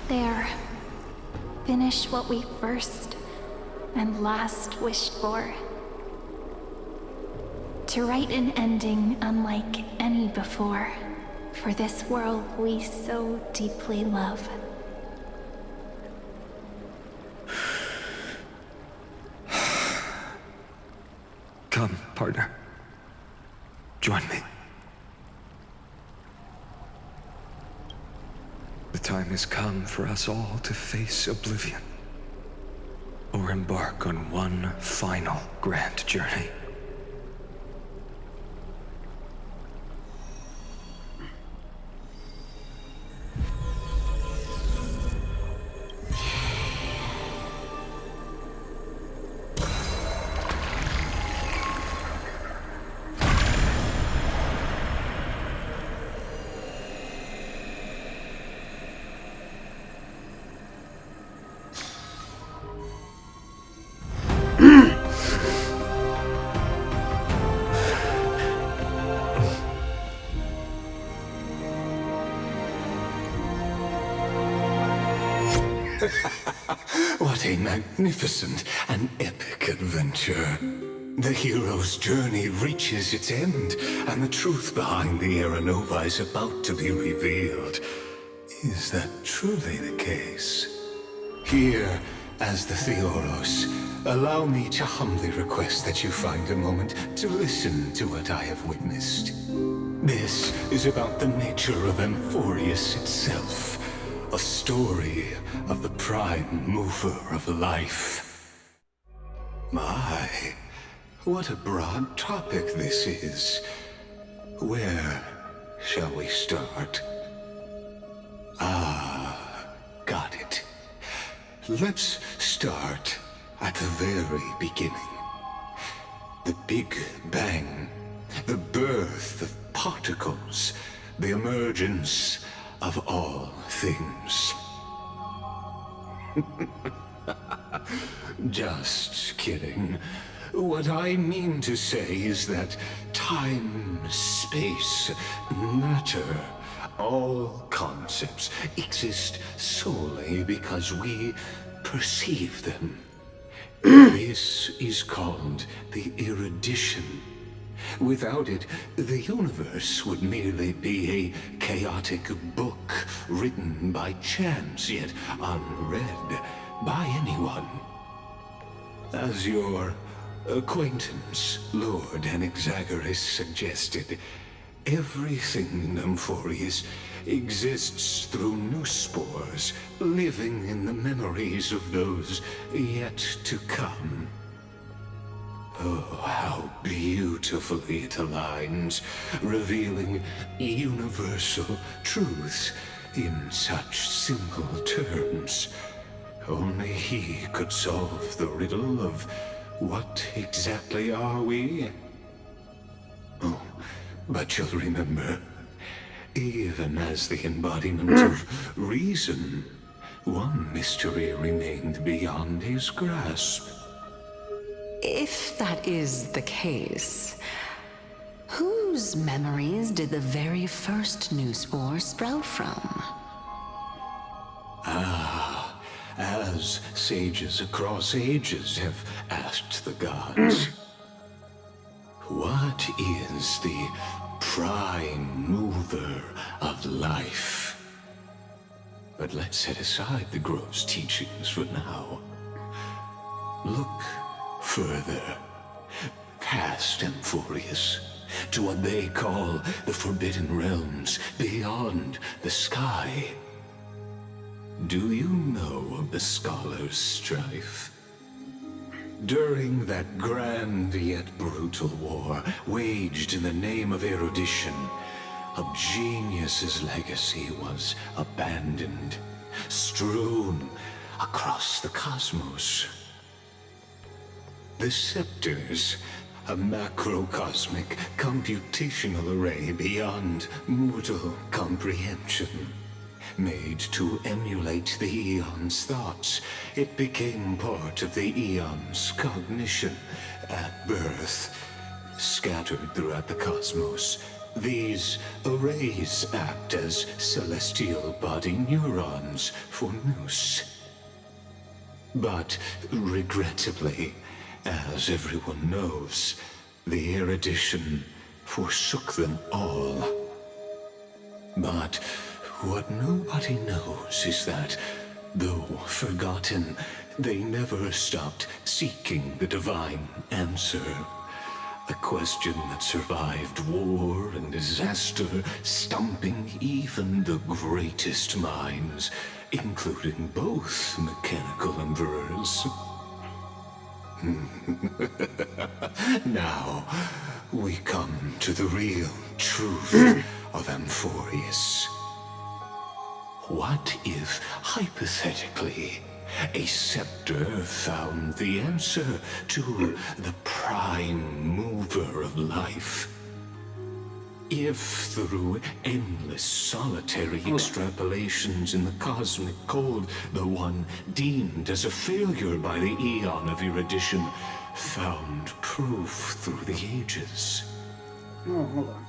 Speaker 15: There. Finish what we first and last wished for. To write an ending unlike any before, for this world we so deeply love.
Speaker 12: Come, partner. Join me. The time has come for us all to face oblivion, or embark on one final grand journey.
Speaker 11: What a magnificent and epic adventure. The hero's journey reaches its end, and the truth behind the Aeronova is about to be revealed. Is that truly the case? Here, as the Theoros, allow me to humbly request that you find a moment to listen to what I have witnessed. This is about the nature of Amphorius itself. A story of the prime mover of life. My, what a broad topic this is. Where shall we start? Got it. Let's start at the very beginning. The Big Bang, the birth of particles, the emergence of all things. Just kidding. What I mean to say is that time, space, matter, all concepts exist solely because we perceive them. This is called the erudition. Without it, the universe would merely be a chaotic book written by chance, yet unread by anyone. As your acquaintance, Lord Anaxagoras, suggested, everything in Amphorius exists through new spores, living in the memories of those yet to come. Oh, how beautifully it aligns, revealing universal truths in such simple terms. Only he could solve the riddle of what exactly are we? Oh, but you'll remember, even as the embodiment of reason, one mystery remained beyond his grasp.
Speaker 6: If that is the case, whose memories did the very first new spore sprout from?
Speaker 11: as sages across ages have asked the gods. What is the prime mover of life? But let's set aside the Grove's teachings for now. Look further, past Amphorius, to what they call the Forbidden Realms beyond the sky. Do you know of the Scholar's strife? During that grand yet brutal war, waged in the name of erudition, a genius's legacy was abandoned, strewn across the cosmos. The scepters, a macrocosmic computational array beyond mortal comprehension. Made to emulate the Eon's thoughts, it became part of the Eon's cognition at birth. Scattered throughout the cosmos, these arrays act as celestial body neurons for Nous. But regrettably, as everyone knows, the erudition forsook them all. But what nobody knows is that, though forgotten, they never stopped seeking the divine answer. A question that survived war and disaster, stumping even the greatest minds, including both mechanical emperors. Now, we come to the real truth of Amphorius. What if, hypothetically, a scepter found the answer to the prime mover of life? If through endless solitary extrapolations in the cosmic cold, the one deemed as a failure by the Eon of erudition found proof through the ages?
Speaker 1: Oh, hold on.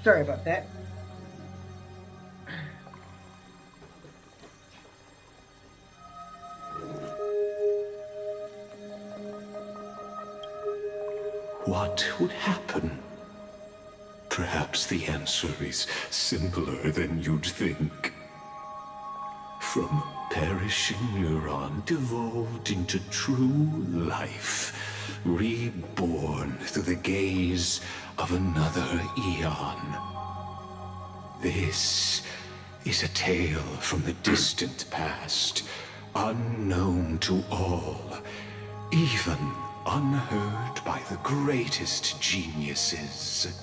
Speaker 1: Sorry about that.
Speaker 11: What would happen? Perhaps the answer is simpler than you'd think. From a perishing neuron devolved into true life, reborn through the gaze of another eon. This is a tale from the distant past, unknown to all, even unheard by the greatest geniuses.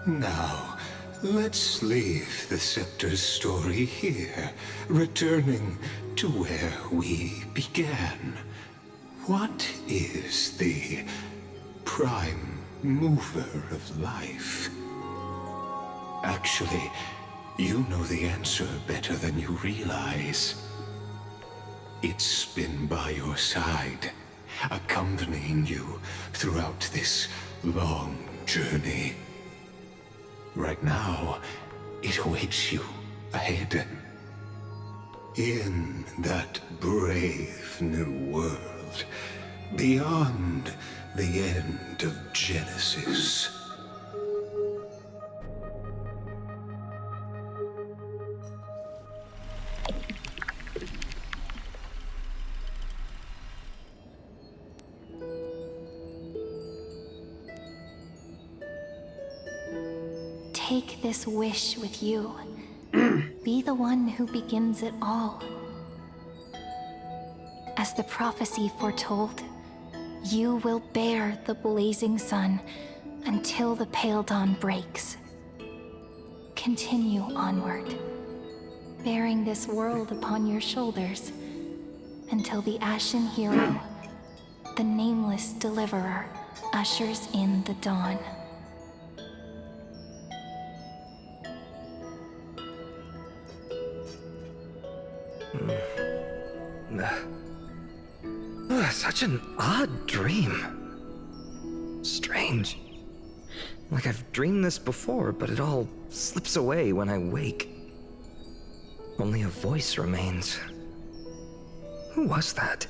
Speaker 11: Now, let's leave the Scepter's story here, returning to where we began. What is the prime mover of life? Actually, you know the answer better than you realize. It's been by your side, accompanying you throughout this long journey. Right now, it awaits you ahead. In that brave new world, beyond the end of Genesis.
Speaker 15: Take this wish with you. Be the one who begins it all. As the prophecy foretold, you will bear the blazing sun until the pale dawn breaks. Continue onward, bearing this world upon your shoulders until the Ashen Hero, the nameless deliverer, ushers in the dawn.
Speaker 12: Such an odd dream. Strange. Like I've dreamed this before, but it all slips away when I wake. Only a voice remains. Who was that?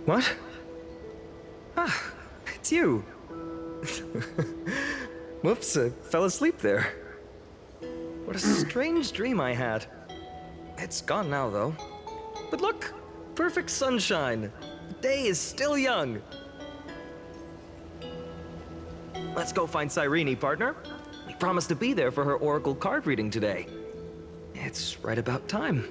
Speaker 12: What? Ah, it's you. Whoops, I fell asleep there. What a strange dream I had. It's gone now, though. But look, perfect sunshine. The day is still young. Let's go find Cyrene, partner. We promised to be there for her oracle card reading today. It's right about time.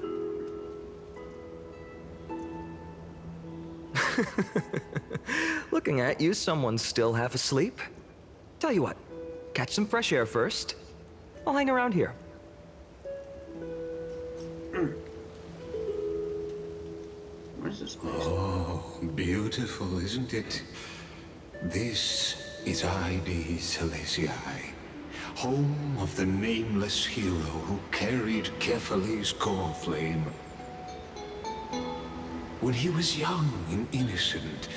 Speaker 12: Looking at you, someone's still half asleep. Tell you what, catch some fresh air first. I'll hang around here.
Speaker 1: Where's this place?
Speaker 11: Oh, beautiful, isn't it? This is Ide Celestii, home of the nameless hero who carried Kephale's core flame. When he was young and innocent,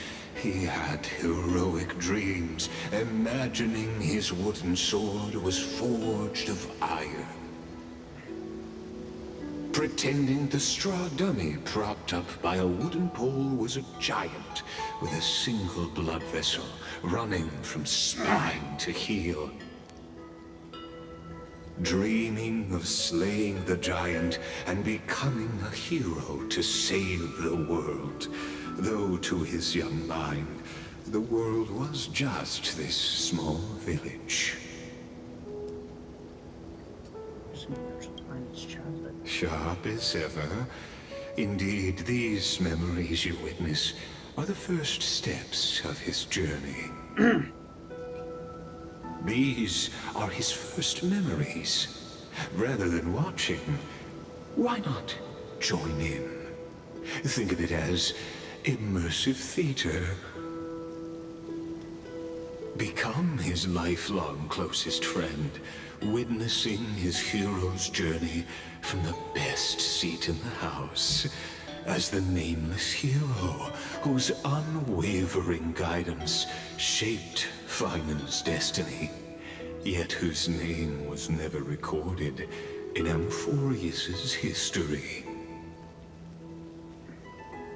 Speaker 11: he had heroic dreams, imagining his wooden sword was forged of iron. Pretending the straw dummy propped up by a wooden pole was a giant with a single blood vessel running from spine to heel. Dreaming of slaying the giant and becoming a hero to save the world, though to his young mind, the world was just this small village. Sharp as ever. Indeed, these memories you witness are the first steps of his journey. These are his first memories. Rather than watching, why not join in? Think of it as immersive theater. Become his lifelong closest friend, witnessing his hero's journey from the best seat in the house, as the nameless hero whose unwavering guidance shaped Finon's destiny, yet whose name was never recorded in Amphorius's history.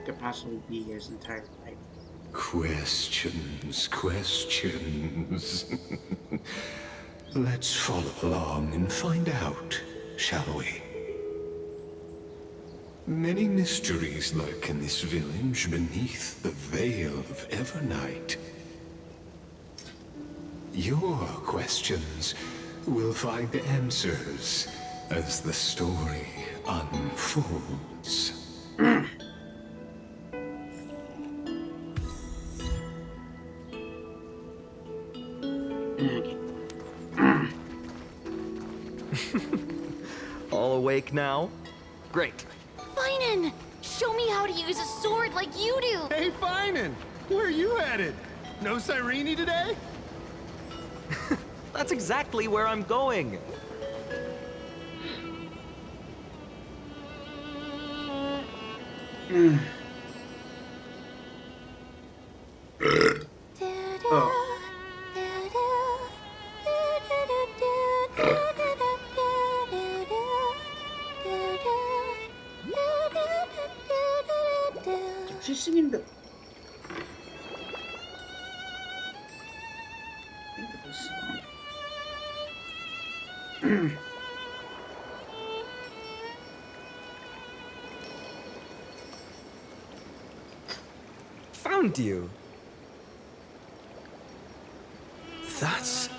Speaker 1: Could possibly be his entire life.
Speaker 11: Questions, questions. Let's follow along and find out, shall we? Many mysteries lurk in this village beneath the veil of Evernight. Your questions will find answers as the story unfolds.
Speaker 12: All awake now? Great.
Speaker 15: Finan! Show me how to use a sword like you do!
Speaker 7: Hey, Finan! Where are you headed? No Cyrene today?
Speaker 12: That's exactly where I'm going.
Speaker 1: She's singing the...
Speaker 12: Found you.
Speaker 2: That's...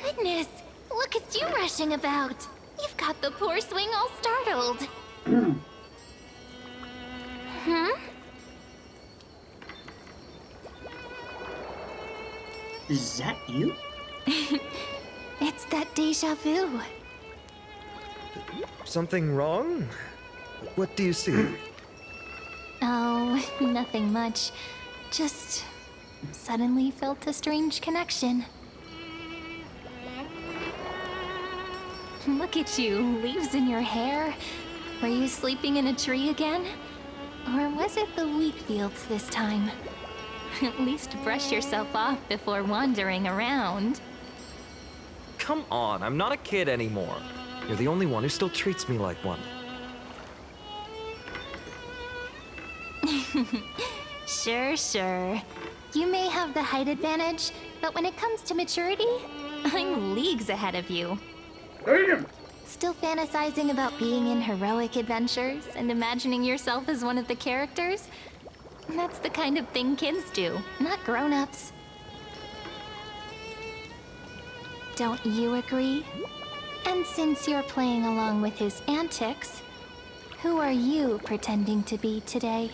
Speaker 15: Goodness! Look at you rushing about! You've got the poor swing all startled. Hmm?
Speaker 1: Is that you?
Speaker 15: It's that deja vu.
Speaker 12: Something wrong? What do you see?
Speaker 15: Oh, nothing much. Just suddenly felt a strange connection. Look at you, leaves in your hair. Were you sleeping in a tree again? Or was it the wheat fields this time? At least brush yourself off before wandering around.
Speaker 12: Come on, I'm not a kid anymore. You're the only one who still treats me like one.
Speaker 15: Sure. You may have the height advantage, but when it comes to maturity, I'm leagues ahead of you. Still fantasizing about being in heroic adventures and imagining yourself as one of the characters? That's the kind of thing kids do, not grown-ups. Don't you agree? And since you're playing along with his antics, who are you pretending to be today?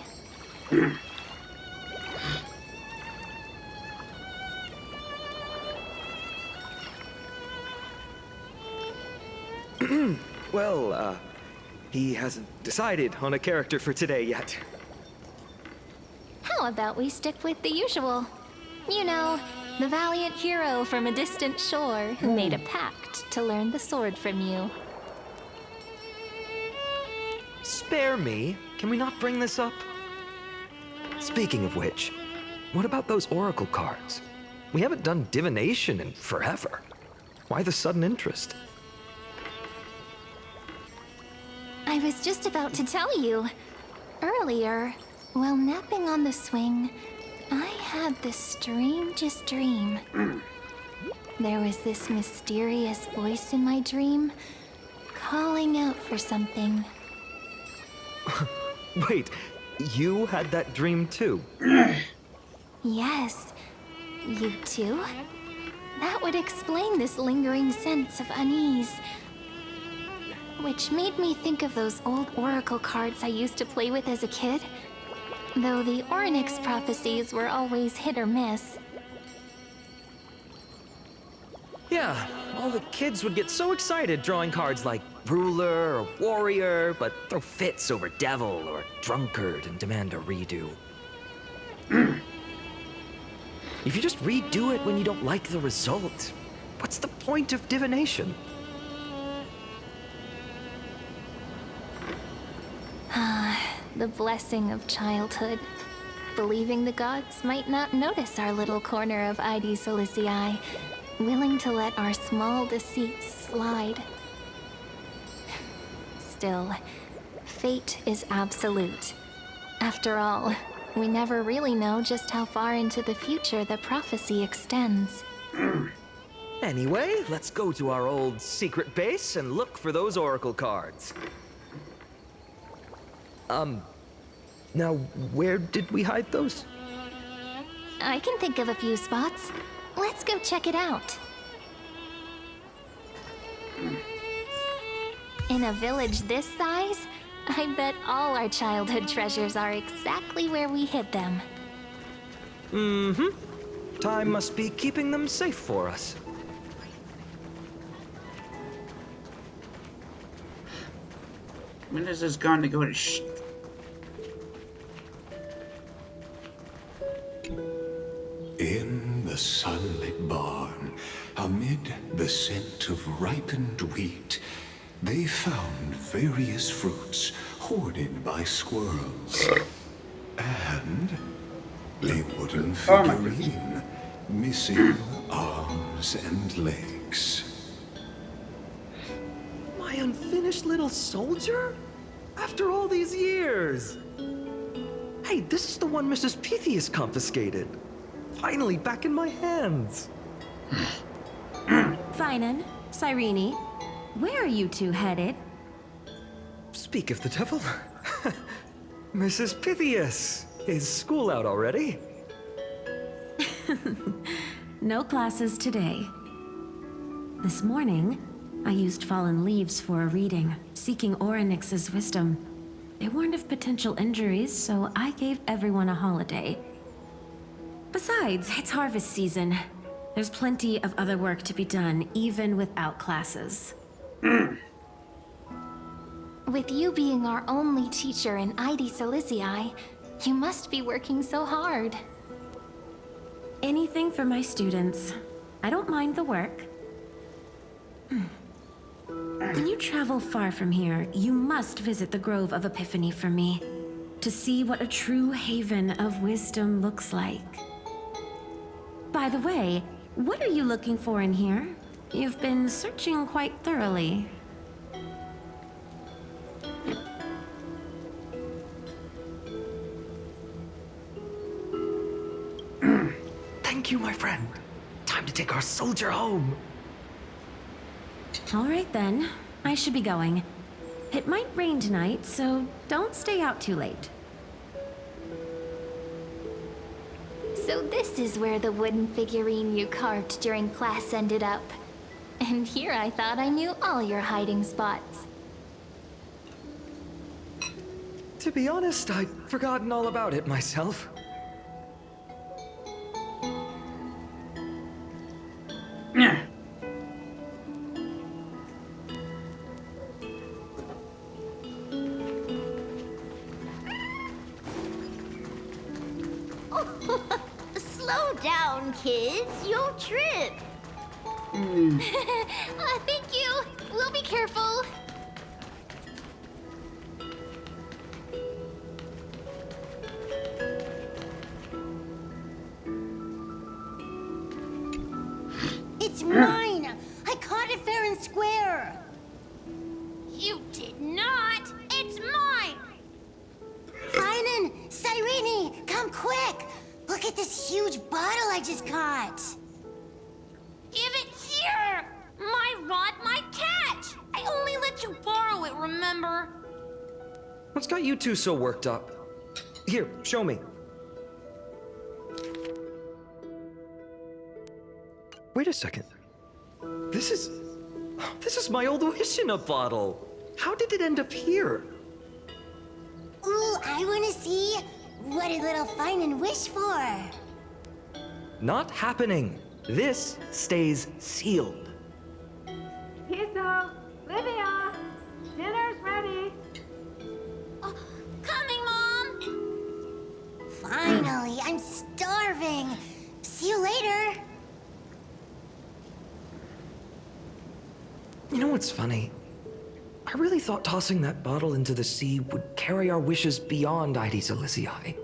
Speaker 12: Well, he hasn't decided on a character for today yet.
Speaker 15: How about we stick with the usual? You know, the valiant hero from a distant shore who made a pact to learn the sword from you.
Speaker 12: Spare me. Can we not bring this up? Speaking of which, what about those oracle cards? We haven't done divination in forever. Why the sudden interest?
Speaker 15: I was just about to tell you. Earlier, while napping on the swing, I had the strangest dream. There was this mysterious voice in my dream, calling out for something.
Speaker 12: Wait, you had that dream too?
Speaker 15: Yes, you too? That would explain this lingering sense of unease. Which made me think of those old oracle cards I used to play with as a kid. Though the Ornyx prophecies were always hit or miss.
Speaker 12: Yeah, all the kids would get so excited drawing cards like ruler or warrior, but throw fits over devil or drunkard and demand a redo. If you just redo it when you don't like the result, what's the point of divination?
Speaker 15: The blessing of childhood. believing the gods might not notice our little corner of ID Silicii, willing to let our small deceits slide. Still, fate is absolute. After all, we never really know just how far into the future the prophecy extends.
Speaker 12: Anyway, let's go to our old secret base and look for those oracle cards. Now, where did we hide those?
Speaker 15: I can think of a few spots. Let's go check it out. In a village this size, I bet all our childhood treasures are exactly where we hid them.
Speaker 12: Mm-hmm. Time must be keeping them safe for us.
Speaker 1: When is this going to go to
Speaker 11: In the sunlit barn, amid the scent of ripened wheat, they found various fruits hoarded by squirrels. And a wooden figurine missing arms and legs.
Speaker 12: My unfinished little soldier? After all these years! Hey, this is the one Mrs. Pythias confiscated. Finally back in my hands.
Speaker 9: Finan, Cyrene, where are you two headed?
Speaker 12: Speak of the devil. Mrs. Pythias, is school out already?
Speaker 9: No classes today. This morning, I used fallen leaves for a reading, seeking Orynyx's wisdom. They warned of potential injuries, so I gave everyone a holiday. Besides, it's harvest season. There's plenty of other work to be done, even without classes.
Speaker 15: With you being our only teacher in ID Silicii, you must be working so hard.
Speaker 9: Anything for my students. I don't mind the work. When you travel far from here, you must visit the Grove of Epiphany for me, to see what a true haven of wisdom looks like. By the way, what are you looking for in here? You've been searching quite thoroughly.
Speaker 12: Thank you, my friend. Time to take our soldier home.
Speaker 9: All right then, I should be going. It might rain tonight, so don't stay out too late.
Speaker 15: So this is where the wooden figurine you carved during class ended up. And here I thought I knew all your hiding spots.
Speaker 12: To be honest, I'd forgotten all about it myself.
Speaker 16: Slow down, kids. You'll trip.
Speaker 15: Thank you. We'll be careful.
Speaker 16: It's mine. I caught it fair and square. You did not. It's mine. Finan, Cyrene, come quick. Look at this huge bottle I just caught. Give it here. My rod, my catch. I only let you borrow it, remember?
Speaker 12: What's got you two so worked up? Here, show me. Wait a second. This is my old wish in a bottle. How did it end up here?
Speaker 16: Ooh, I want to see. What did little Finan wish for?
Speaker 12: Not happening. This stays sealed.
Speaker 17: Piso, Livia, dinner's ready.
Speaker 16: Oh, coming, Mom. Finally, I'm starving. See you later.
Speaker 12: You know what's funny? I really thought tossing that bottle into the sea would carry our wishes beyond ID Silicii.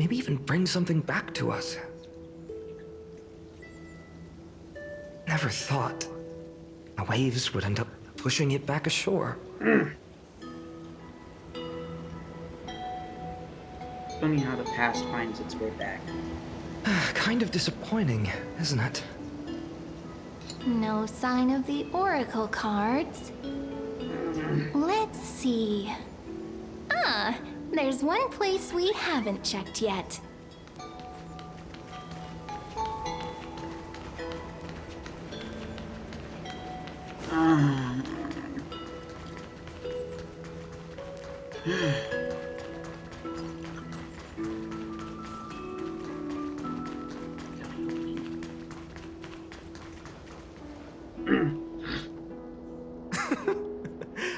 Speaker 12: Maybe even bring something back to us. Never thought the waves would end up pushing it back ashore.
Speaker 1: Funny how the past finds its way back.
Speaker 12: Kind of disappointing, isn't it?
Speaker 15: No sign of the oracle cards. Let's see. Ah, there's one place we haven't checked yet.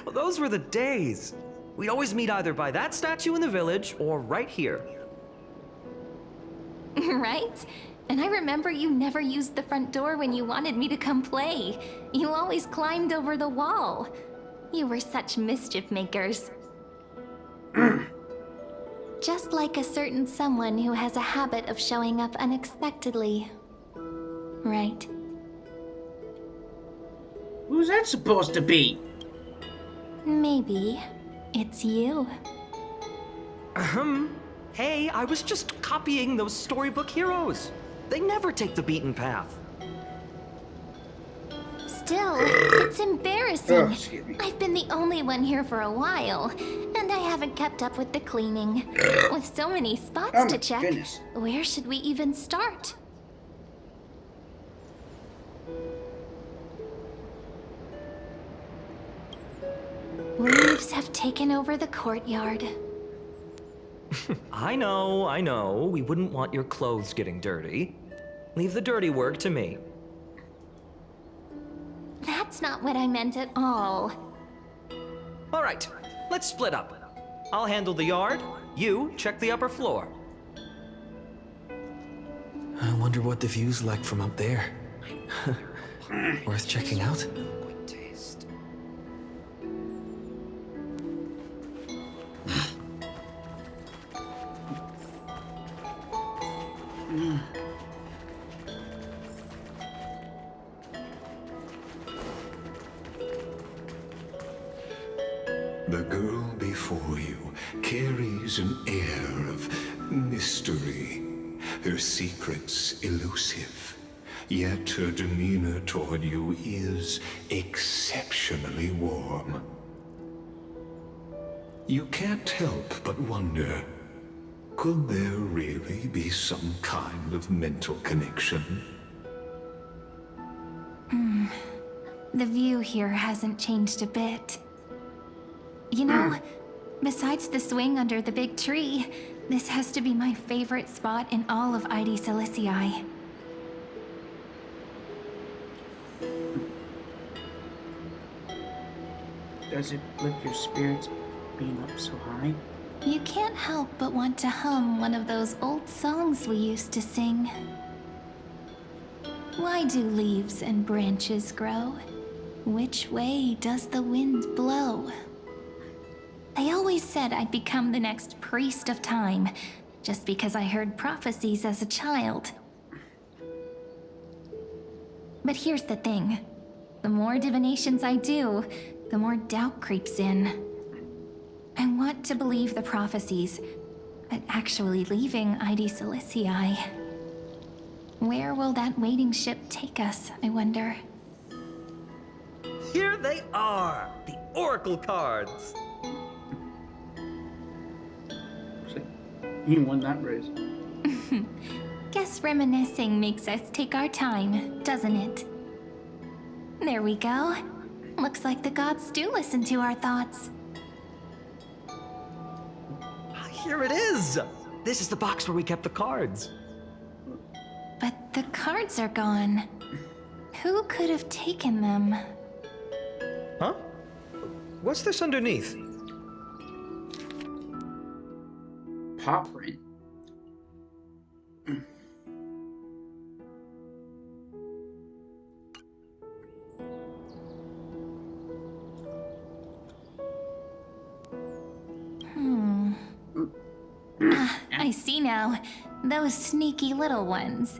Speaker 12: Well, those were the days. We'd always meet either by that statue in the village or right here.
Speaker 15: Right? And I remember you never used the front door when you wanted me to come play. You always climbed over the wall. You were such mischief makers. Just like a certain someone who has a habit of showing up unexpectedly. Right?
Speaker 1: Who's that supposed to be?
Speaker 15: Maybe it's you.
Speaker 12: Hey, I was just copying those storybook heroes. They never take the beaten path.
Speaker 15: Still, it's embarrassing.
Speaker 1: Excuse me.
Speaker 15: I've been the only one here for a while, and I haven't kept up with the cleaning. With so many spots to check,
Speaker 1: goodness.
Speaker 15: where should we even start? Leaves have taken over the courtyard.
Speaker 12: I know. We wouldn't want your clothes getting dirty. Leave the dirty work to me.
Speaker 15: That's not what I meant at all.
Speaker 12: All right, let's split up. I'll handle the yard. You check the upper floor.
Speaker 2: I wonder what the view's like from up there. Worth checking out?
Speaker 12: Quick taste.
Speaker 11: The girl before you carries an air of mystery, her secrets elusive, yet her demeanor toward you is exceptionally warm. You can't help but wonder, could there really be some kind of mental connection?
Speaker 15: The view here hasn't changed a bit. You know, besides the swing under the big tree, this has to be my favorite spot in all of ID Silicii.
Speaker 1: Does it lift your spirits being up so high?
Speaker 15: You can't help but want to hum one of those old songs we used to sing. Why do leaves and branches grow? Which way does the wind blow? They always said I'd become the next priest of time, just because I heard prophecies as a child. But here's the thing. The more divinations I do, the more doubt creeps in. I want to believe the prophecies, but actually leaving ID Silicii. Where will that waiting ship take us, I wonder?
Speaker 12: Here they are, the oracle cards.
Speaker 1: You won that race.
Speaker 15: Guess reminiscing makes us take our time, doesn't it? There we go. Looks like the gods do listen to our thoughts.
Speaker 12: Here it is. This is the box where we kept the cards.
Speaker 15: But the cards are gone. Who could have taken them?
Speaker 12: Huh? What's this underneath?
Speaker 1: Paw print.
Speaker 15: I see now. Those sneaky little ones.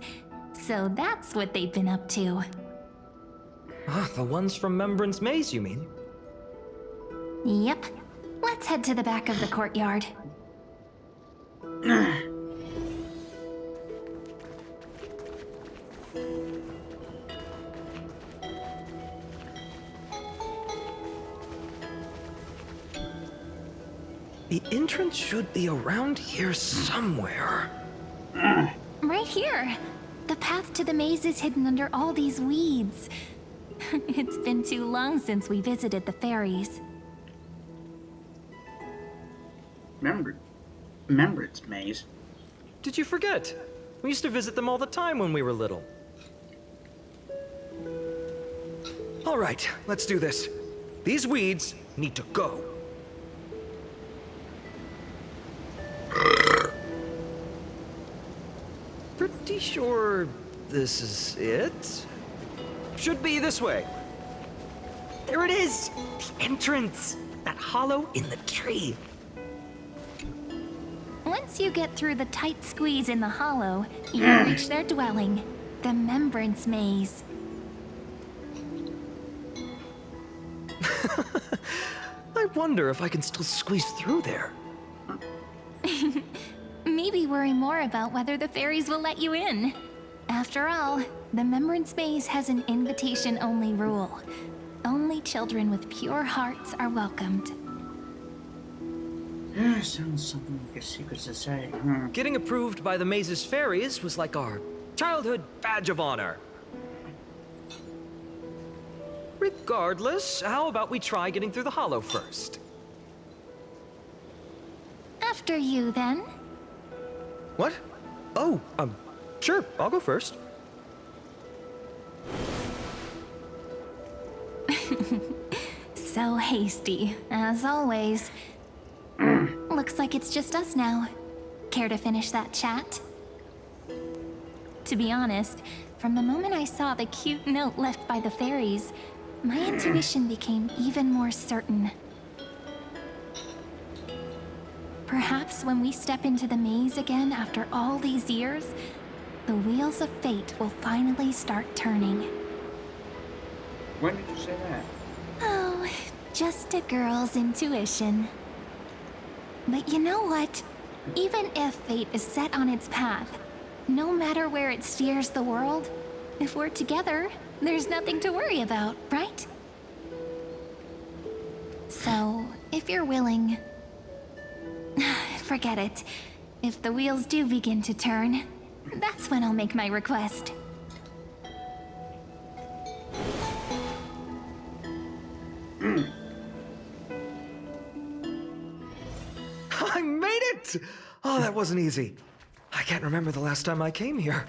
Speaker 15: So that's what they've been up to.
Speaker 12: Ah, the ones from Remembrance Maze, you mean?
Speaker 15: Yep. Let's head to the back of the courtyard.
Speaker 12: The entrance should be around here somewhere.
Speaker 15: Right here. The path to the maze is hidden under all these weeds. It's been too long since we visited the fairies.
Speaker 1: Remembrance Maze.
Speaker 12: Did you forget? We used to visit them all the time when we were little. All right, let's do this. These weeds need to go. Pretty sure this is it? Should be this way. There it is! The entrance! That hollow in the tree.
Speaker 15: Once you get through the tight squeeze in the hollow, you reach their dwelling, the Remembrance Maze.
Speaker 12: I wonder if I can still squeeze through there.
Speaker 15: Maybe worry more about whether the fairies will let you in. After all, the Remembrance Maze has an invitation-only rule. Only children with pure hearts are welcomed.
Speaker 1: Sounds something like a secret society.
Speaker 12: Getting approved by the maze's fairies was like our childhood badge of honor. Regardless, how about we try getting through the hollow first?
Speaker 15: After you, then.
Speaker 12: What? Oh, sure, I'll go first.
Speaker 15: So hasty, as always. Looks like it's just us now. Care to finish that chat? To be honest, from the moment I saw the cute note left by the fairies, my intuition became even more certain. Perhaps when we step into the maze again after all these years, the wheels of fate will finally start turning.
Speaker 1: When did you say that?
Speaker 15: Oh, just a girl's intuition. But you know what? Even if fate is set on its path, no matter where it steers the world, if we're together, there's nothing to worry about, right? So, if you're willing... Forget it. If the wheels do begin to turn, that's when I'll make my request.
Speaker 12: I made it! Oh, that wasn't easy. I can't remember the last time I came here.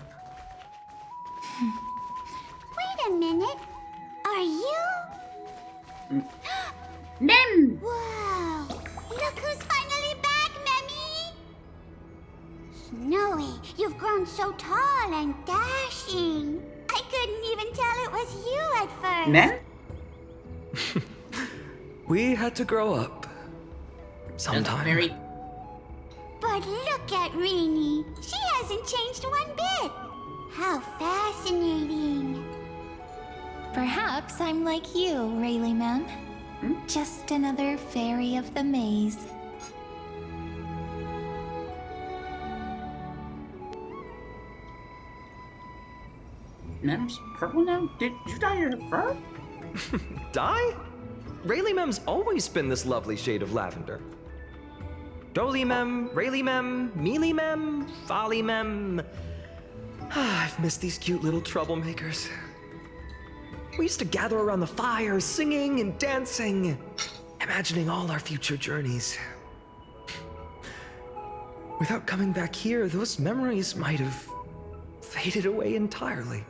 Speaker 16: Wait a minute. Are you?
Speaker 1: Mem!
Speaker 16: Wow! Look who's finally back, Memmy! Snowy, you've grown so tall and dashing. I couldn't even tell it was you at first.
Speaker 1: Mem?
Speaker 12: We had to grow up. Sometime.
Speaker 16: But look at Rini. She hasn't changed one bit. How fascinating.
Speaker 15: Perhaps I'm like you, Rayleigh Mem. Just another fairy of the maze.
Speaker 1: Mem's purple now? Did you dye your fur?
Speaker 12: Dye? Rayleigh Mem's always been this lovely shade of lavender. Doly Mem, Rayleigh Mem, Mealy Mem, Folly Mem. I've missed these cute little troublemakers. We used to gather around the fire, singing and dancing, imagining all our future journeys. Without coming back here, those memories might have faded away entirely.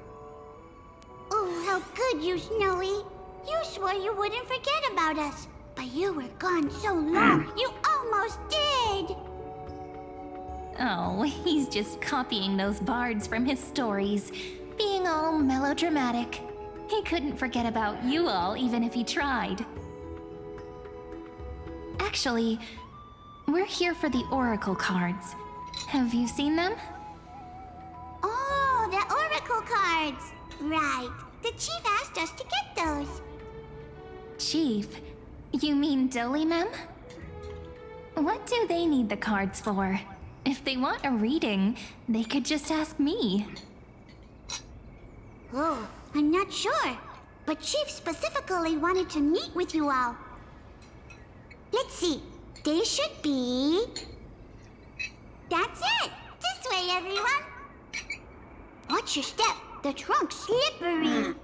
Speaker 16: Oh, how good you, Snowy. You swore you wouldn't forget about us. But you were gone so long, you almost did!
Speaker 15: Oh, he's just copying those bards from his stories, being all melodramatic. He couldn't forget about you all, even if he tried. Actually, we're here for the oracle cards. Have you seen them?
Speaker 16: Oh, the oracle cards. Right. The chief asked us to get those.
Speaker 15: Chief? You mean Dolimem? What do they need the cards for? If they want a reading, they could just ask me.
Speaker 16: Oh, I'm not sure. But Chief specifically wanted to meet with you all. Let's see. They should be... That's it! This way, everyone! Watch your step. The trunk's slippery.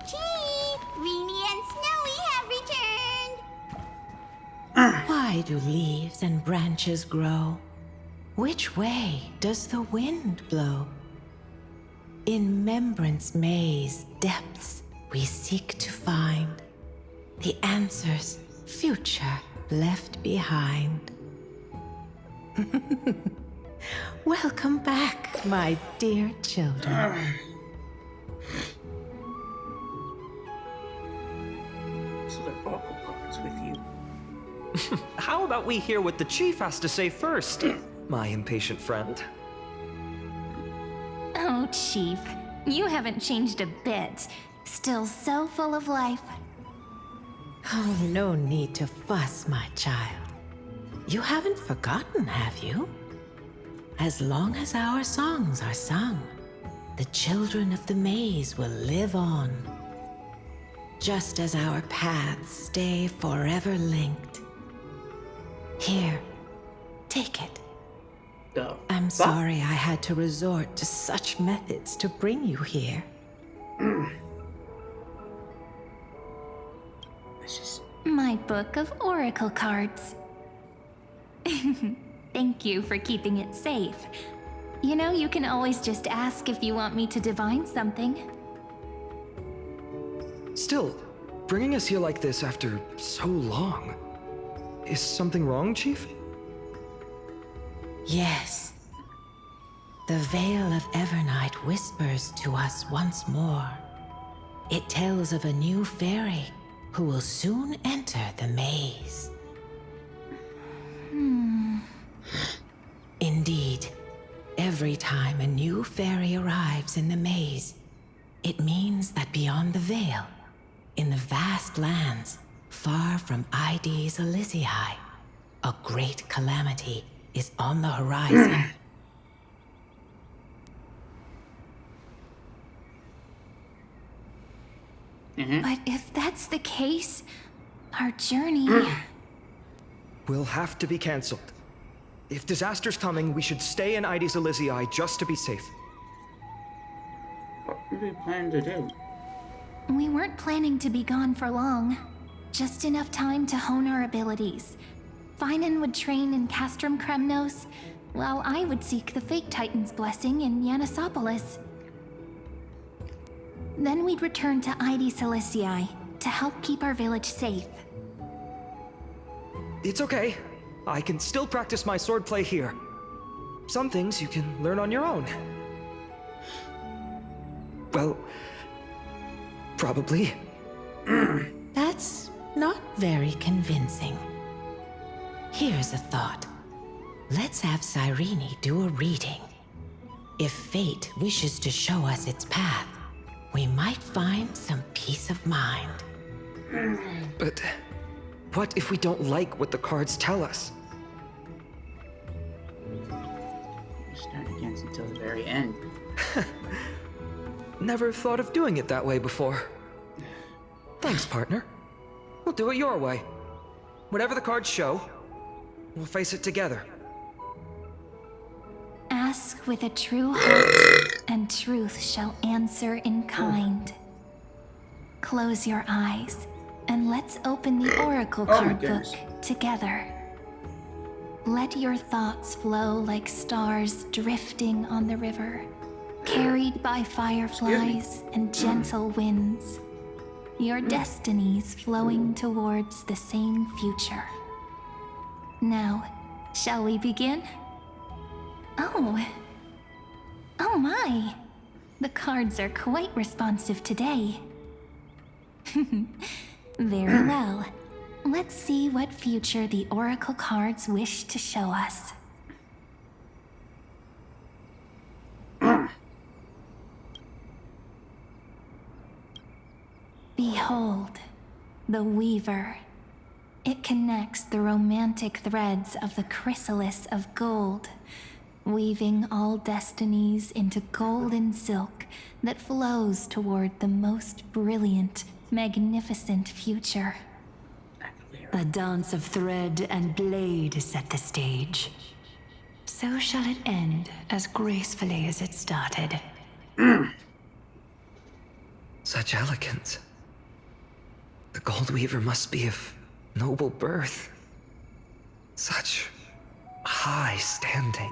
Speaker 16: Chief, Reenie and Snowy have returned.
Speaker 18: Why do leaves and branches grow? Which way does the wind blow? In Membrance Maze depths we seek to find the answers future left behind. Welcome back, my dear children.
Speaker 1: So they're vocal cards with you.
Speaker 12: How about we hear what the chief has to say first, my impatient friend?
Speaker 15: Oh, Chief, you haven't changed a bit. Still so full of life.
Speaker 18: Oh, no need to fuss, my child. You haven't forgotten, have you? As long as our songs are sung, the children of the maze will live on. Just as our paths stay forever linked. Here, take it. I'm sorry I had to resort to such methods to bring you here.
Speaker 15: My book of oracle cards. Thank you for keeping it safe. You know, you can always just ask if you want me to divine something.
Speaker 12: Still, bringing us here like this after so long. Is something wrong, Chief?
Speaker 18: Yes. The Veil of Evernight whispers to us once more. It tells of a new fairy who will soon enter the maze. Indeed, every time a new fairy arrives in the maze, it means that beyond the veil, in the vast lands far from Ides Elysiae, a great calamity is on the horizon.
Speaker 15: But if that's the case, our journey...
Speaker 12: Will have to be cancelled. If disaster's coming, we should stay in Ides Elysiae just to be safe.
Speaker 1: What do we plan to do?
Speaker 15: We weren't planning to be gone for long. Just enough time to hone our abilities. Finan would train in Castrum Kremnos, while I would seek the Fake Titan's blessing in Yanisopolis. Then we'd return to Ides Elysiae to help keep our village safe.
Speaker 12: It's okay. I can still practice my swordplay here. Some things you can learn on your own. Well, probably.
Speaker 18: That's not very convincing. Here's a thought. Let's have Cyrene do a reading. If fate wishes to show us its path, we might find some peace of mind.
Speaker 12: But what if we don't like what the cards tell us?
Speaker 1: Stand against until the very end.
Speaker 12: Never thought of doing it that way before. Thanks, partner. We'll do it your way. Whatever the cards show, we'll face it together.
Speaker 15: Ask with a true heart, and truth shall answer in kind. Close your eyes, and let's open the oracle card book together. Let your thoughts flow like stars drifting on the river, carried by fireflies and gentle winds. Your destinies flowing towards the same future. Now, shall we begin? Oh my. The cards are quite responsive today. Very well. Let's see what future the Oracle cards wish to show us. Behold, the Weaver. It connects the romantic threads of the chrysalis of gold, weaving all destinies into golden silk that flows toward the most brilliant, magnificent future.
Speaker 6: The dance of thread and blade set the stage. So shall it end as gracefully as it started.
Speaker 12: Such elegance. The Gold Weaver must be of noble birth. Such high standing.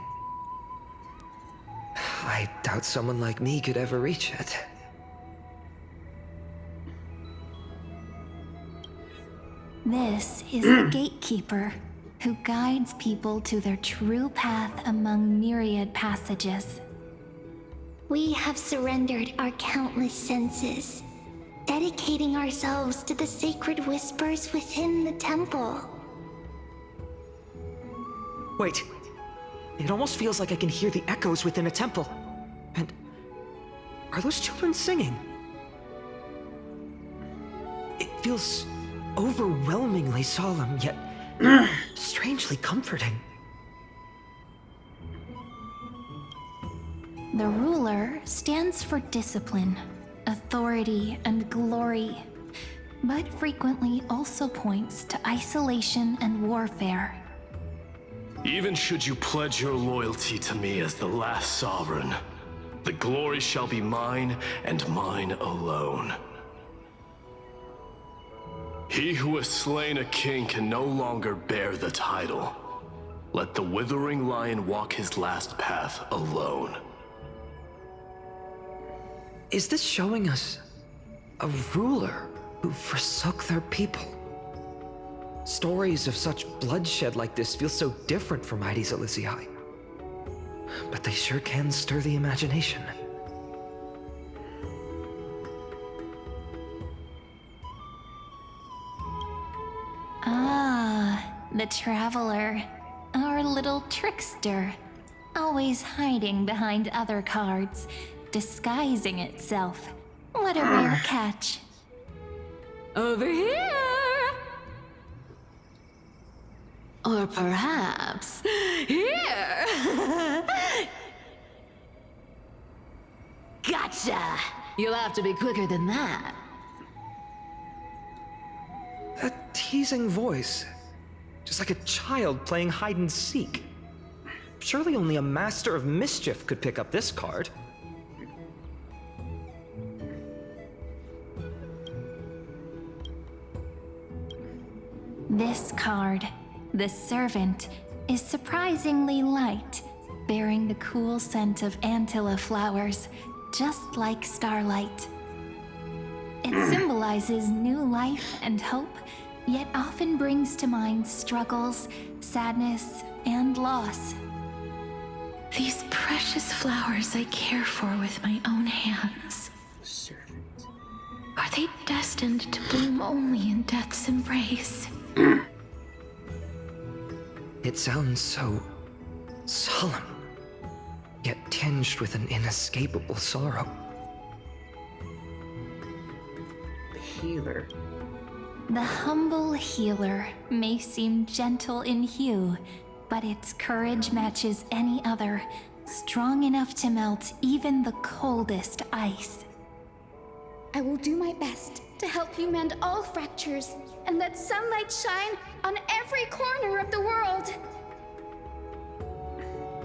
Speaker 12: I doubt someone like me could ever reach it.
Speaker 15: This is the Gatekeeper, who guides people to their true path among myriad passages.
Speaker 4: We have surrendered our countless senses, dedicating ourselves to the sacred whispers within the temple.
Speaker 12: Wait. It almost feels like I can hear the echoes within a temple. And are those children singing? It feels overwhelmingly solemn, yet strangely comforting.
Speaker 15: The ruler stands for discipline, authority, and glory, but frequently also points to isolation and warfare.
Speaker 14: Even should you pledge your loyalty to me as the last sovereign, the glory shall be mine and mine alone. He who has slain a king can no longer bear the title. Let the withering lion walk his last path alone.
Speaker 12: Is this showing us a ruler who forsook their people? Stories of such bloodshed like this feel so different from Heidi's Elysiae. But they sure can stir the imagination.
Speaker 15: Ah, the Traveler. Our little trickster. Always hiding behind other cards, disguising itself. What a rare catch.
Speaker 6: Over here! Or perhaps here! Gotcha! You'll have to be quicker than that.
Speaker 12: A teasing voice. Just like a child playing hide and seek. Surely only a master of mischief could pick up this card.
Speaker 15: This card, the Servant, is surprisingly light, bearing the cool scent of Antilla flowers, just like starlight. It symbolizes new life and hope, yet often brings to mind struggles, sadness, and loss.
Speaker 6: These precious flowers I care for with my own hands. Are they destined to bloom only in death's embrace?
Speaker 12: It sounds so solemn, yet tinged with an inescapable sorrow.
Speaker 1: The healer.
Speaker 15: The humble healer may seem gentle in hue, but its courage matches any other, strong enough to melt even the coldest ice.
Speaker 19: I will do my best to help you mend all fractures and let sunlight shine on every corner of the world.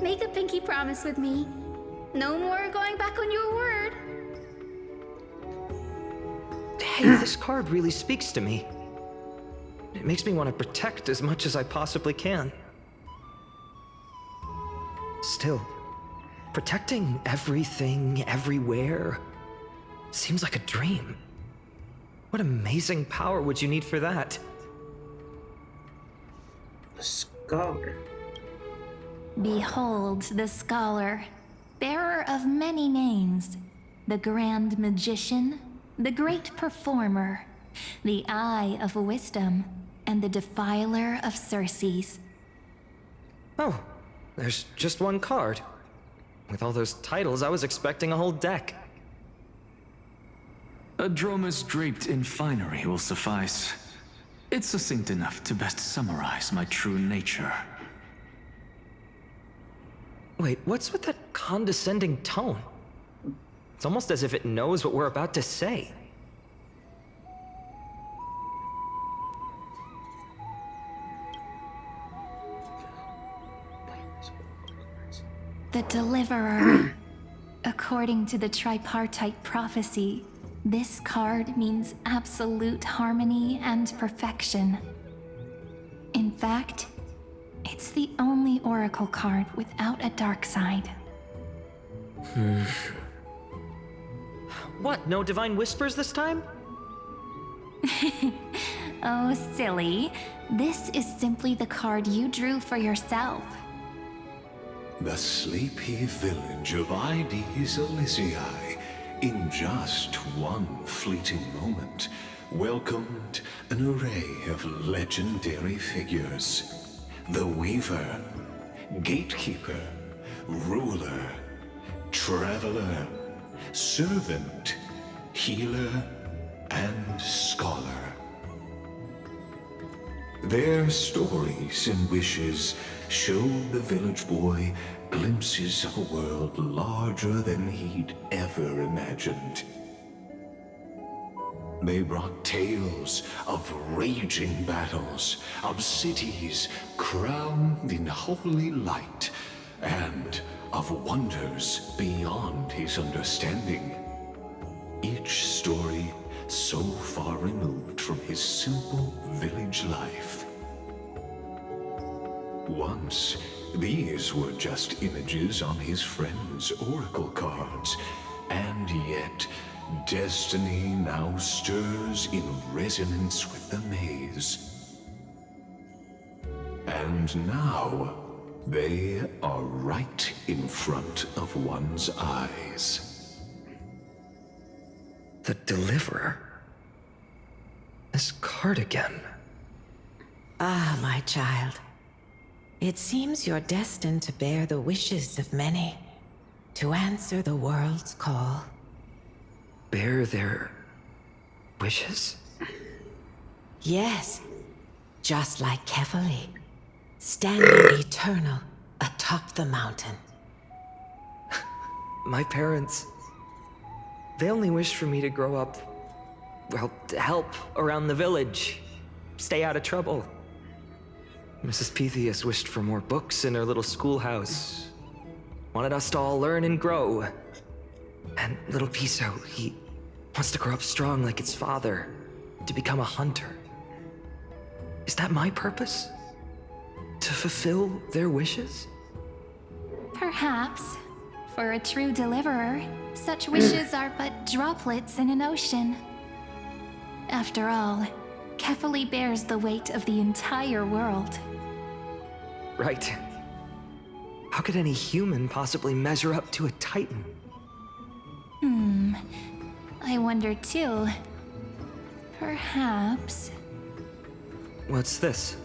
Speaker 19: Make a pinky promise with me. No more going back on your word.
Speaker 12: Hey, this card really speaks to me. It makes me want to protect as much as I possibly can. Still, protecting everything, everywhere, seems like a dream. What amazing power would you need for that?
Speaker 1: The scholar.
Speaker 15: Behold the scholar, bearer of many names, the grand magician, the great performer, the eye of wisdom, and the defiler of Circes.
Speaker 2: Oh, there's just one card. With all those titles, I was expecting a whole deck.
Speaker 13: A dromus draped in finery will suffice. It's succinct enough to best summarize my true nature.
Speaker 2: Wait, what's with that condescending tone? It's almost as if it knows what we're about to say.
Speaker 15: The Deliverer. According to the tripartite prophecy, this card means absolute harmony and perfection. In fact, it's the only oracle card without a dark side.
Speaker 2: What, no divine whispers this time?
Speaker 15: Oh, silly. This is simply the card you drew for yourself.
Speaker 11: The sleepy village of Ides Elysiae, in just one fleeting moment, welcomed an array of legendary figures. The Weaver, Gatekeeper, Ruler, Traveler, Servant, Healer, and Scholar. Their stories and wishes showed the village boy glimpses of a world larger than he'd ever imagined. They brought tales of raging battles, of cities crowned in holy light, and of wonders beyond his understanding. Each story so far removed from his simple village life. Once, these were just images on his friend's oracle cards, and yet destiny now stirs in resonance with the maze. And now, they are right in front of one's eyes.
Speaker 2: The Deliverer? This card again.
Speaker 18: Ah, my child. It seems you're destined to bear the wishes of many, to answer the world's call.
Speaker 2: Bear their wishes?
Speaker 18: Yes, just like Kefali, standing eternal atop the mountain.
Speaker 2: My parents, they only wished for me to grow up, well, to help around the village, stay out of trouble. Mrs. Pythias wished for more books in her little schoolhouse, wanted us to all learn and grow. And little Piso, he wants to grow up strong like its father, to become a hunter. Is that my purpose? To fulfill their wishes?
Speaker 15: Perhaps. For a true deliverer, such wishes are but droplets in an ocean. After all, Kefali bears the weight of the entire world.
Speaker 2: Right. How could any human possibly measure up to a Titan?
Speaker 15: I wonder too. Perhaps...
Speaker 2: What's this?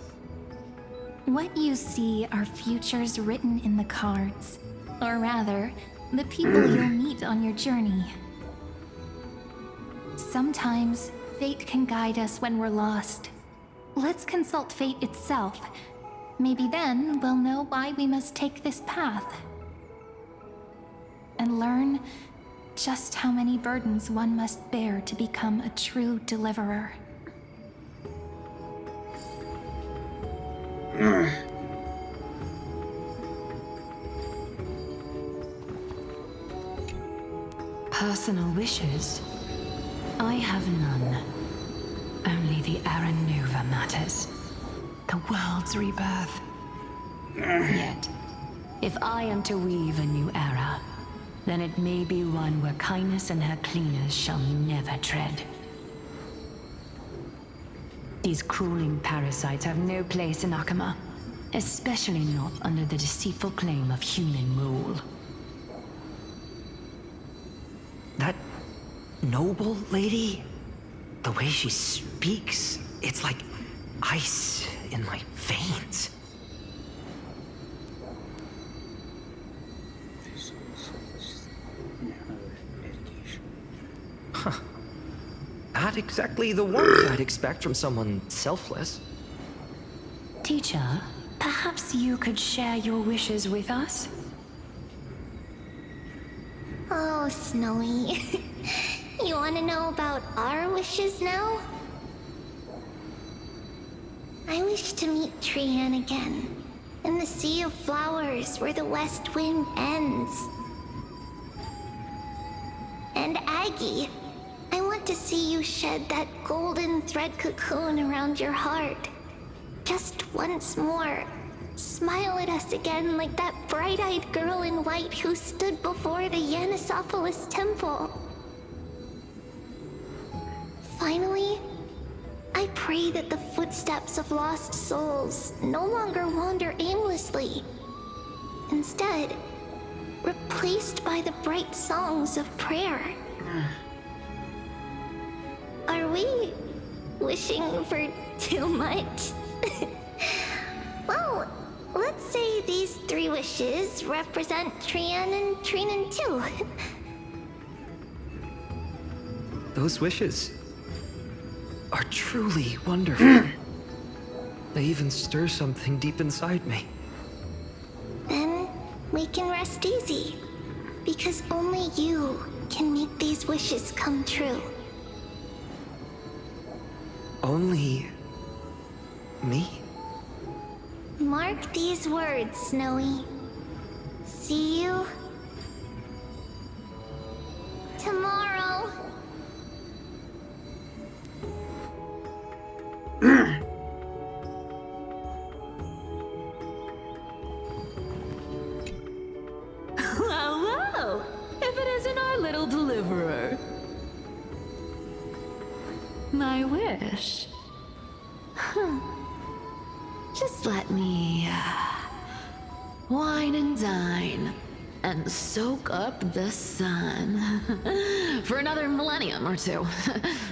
Speaker 15: What you see are futures written in the cards. Or rather, the people you'll meet on your journey. Sometimes, fate can guide us when we're lost. Let's consult fate itself. Maybe then we'll know why we must take this path. And learn just how many burdens one must bear to become a true deliverer.
Speaker 6: Personal wishes? I have none. Only the Aranuva matters. The world's rebirth. Yet, if I am to weave a new era, then it may be one where kindness and her cleaners shall never tread. These crawling parasites have no place in Akama. Especially not under the deceitful claim of human rule.
Speaker 12: That noble lady, the way she speaks, it's like ice in my veins. Huh. Not exactly the warmth I'd expect from someone selfless.
Speaker 6: Teacher, perhaps you could share your wishes with us?
Speaker 4: Oh, Snowy. You want to know about our wishes now? I wish to meet Trian again, in the Sea of Flowers where the West Wind ends. And Aggie, I want to see you shed that golden thread cocoon around your heart. Just once more. Smile at us again like that bright-eyed girl in white who stood before the Yanisopolis temple. Finally, I pray that the footsteps of lost souls no longer wander aimlessly. Instead, replaced by the bright songs of prayer. Are we wishing for too much? Well, let's say these 3 wishes represent Trian and Trinan too.
Speaker 12: Those wishes are truly wonderful. They even stir something deep inside me.
Speaker 4: Then we can rest easy, because only you can make these wishes come true.
Speaker 12: Only me?
Speaker 4: Mark these words, Snowy. See you tomorrow.
Speaker 6: Well, if it isn't our little deliverer. My wish. Just let me wine and dine and soak up the sun for another millennium or 2.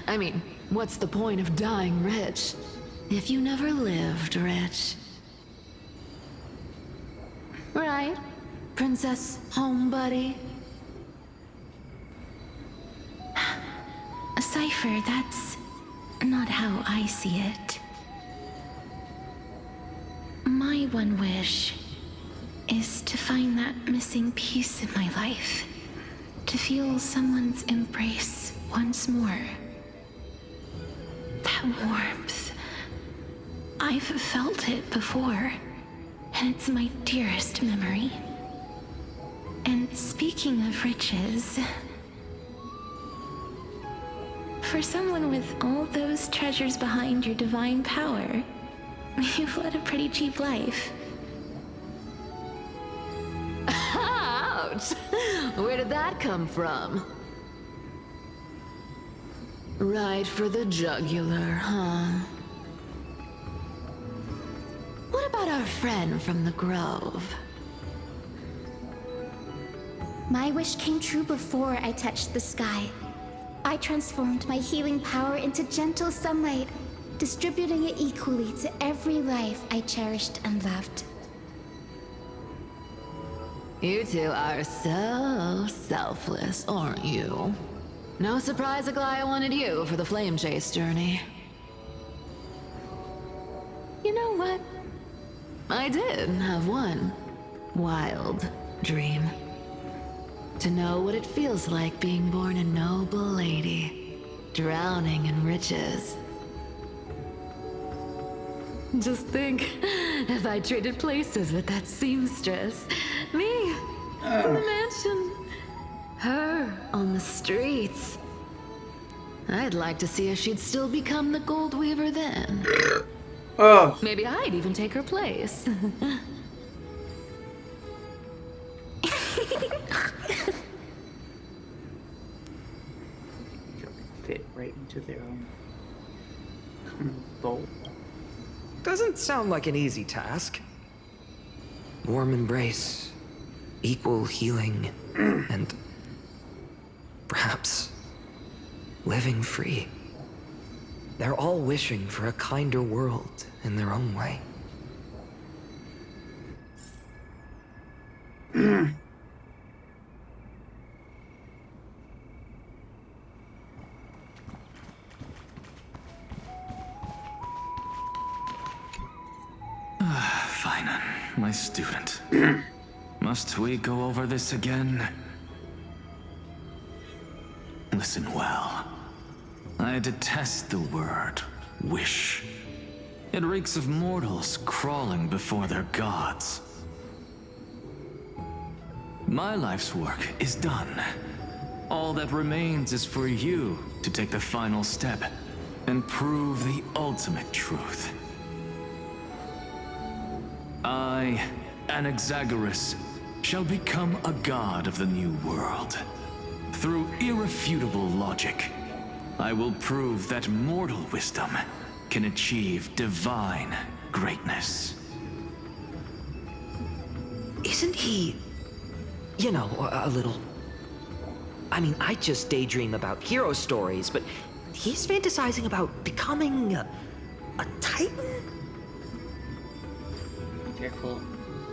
Speaker 6: I mean, what's the point of dying rich if you never lived rich? Right, Princess Homebuddy?
Speaker 9: Cypher, that's not how I see it. My one wish is to find that missing piece in my life. To feel someone's embrace once more. That warmth. I've felt it before, and it's my dearest memory. And speaking of riches, for someone with all those treasures behind your divine power, you've led a pretty cheap life.
Speaker 6: Ouch! Where did that come from? Right for the jugular, huh? What about our friend from the Grove?
Speaker 19: My wish came true before I touched the sky. I transformed my healing power into gentle sunlight, distributing it equally to every life I cherished and loved.
Speaker 6: You two are so selfless, aren't you? No surprise Aglaya wanted you for the flame chase journey. You know what? I did have one wild dream. To know what it feels like being born a noble lady, drowning in riches. Just think, if I traded places with that seamstress, me in the mansion, her on the streets. I'd like to see if she'd still become the gold weaver then. Maybe I'd even take her place.
Speaker 1: Fit right into their own bowl.
Speaker 12: Doesn't sound like an easy task.
Speaker 2: warm embrace, equal healing, and perhaps living free. They're all wishing for a kinder world in their own way.
Speaker 13: Finan, my student. Must we go over this again? Listen well. I detest the word wish. It reeks of mortals crawling before their gods. My life's work is done. All that remains is for you to take the final step and prove the ultimate truth. I, Anaxagoras, shall become a god of the new world. Through irrefutable logic, I will prove that mortal wisdom can achieve divine greatness.
Speaker 2: Isn't he, you know, a little... I mean, I just daydream about hero stories, but he's fantasizing about becoming a titan?
Speaker 1: Careful.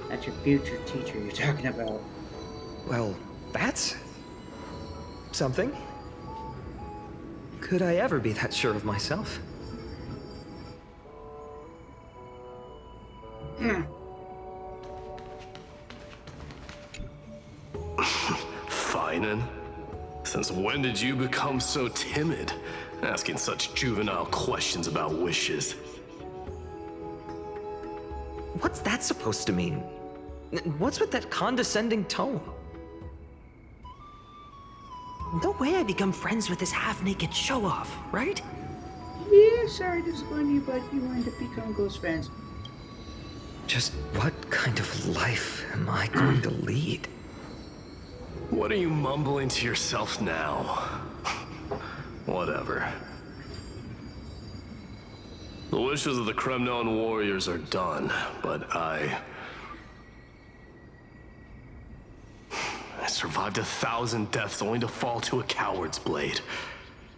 Speaker 1: That's your future teacher you're talking about.
Speaker 2: Well, that's something. Could I ever be that sure of myself?
Speaker 14: Finan? Since when did you become so timid, asking such juvenile questions about wishes?
Speaker 2: What's that supposed to mean? What's with that condescending tone? No way I become friends with this half-naked show-off, right?
Speaker 1: Yeah, sorry to disappoint you, but you wanted to become close friends.
Speaker 2: Just what kind of life am I going to lead?
Speaker 14: What are you mumbling to yourself now? Whatever. The wishes of the Kremnon warriors are done, but I survived 1,000 deaths only to fall to a coward's blade.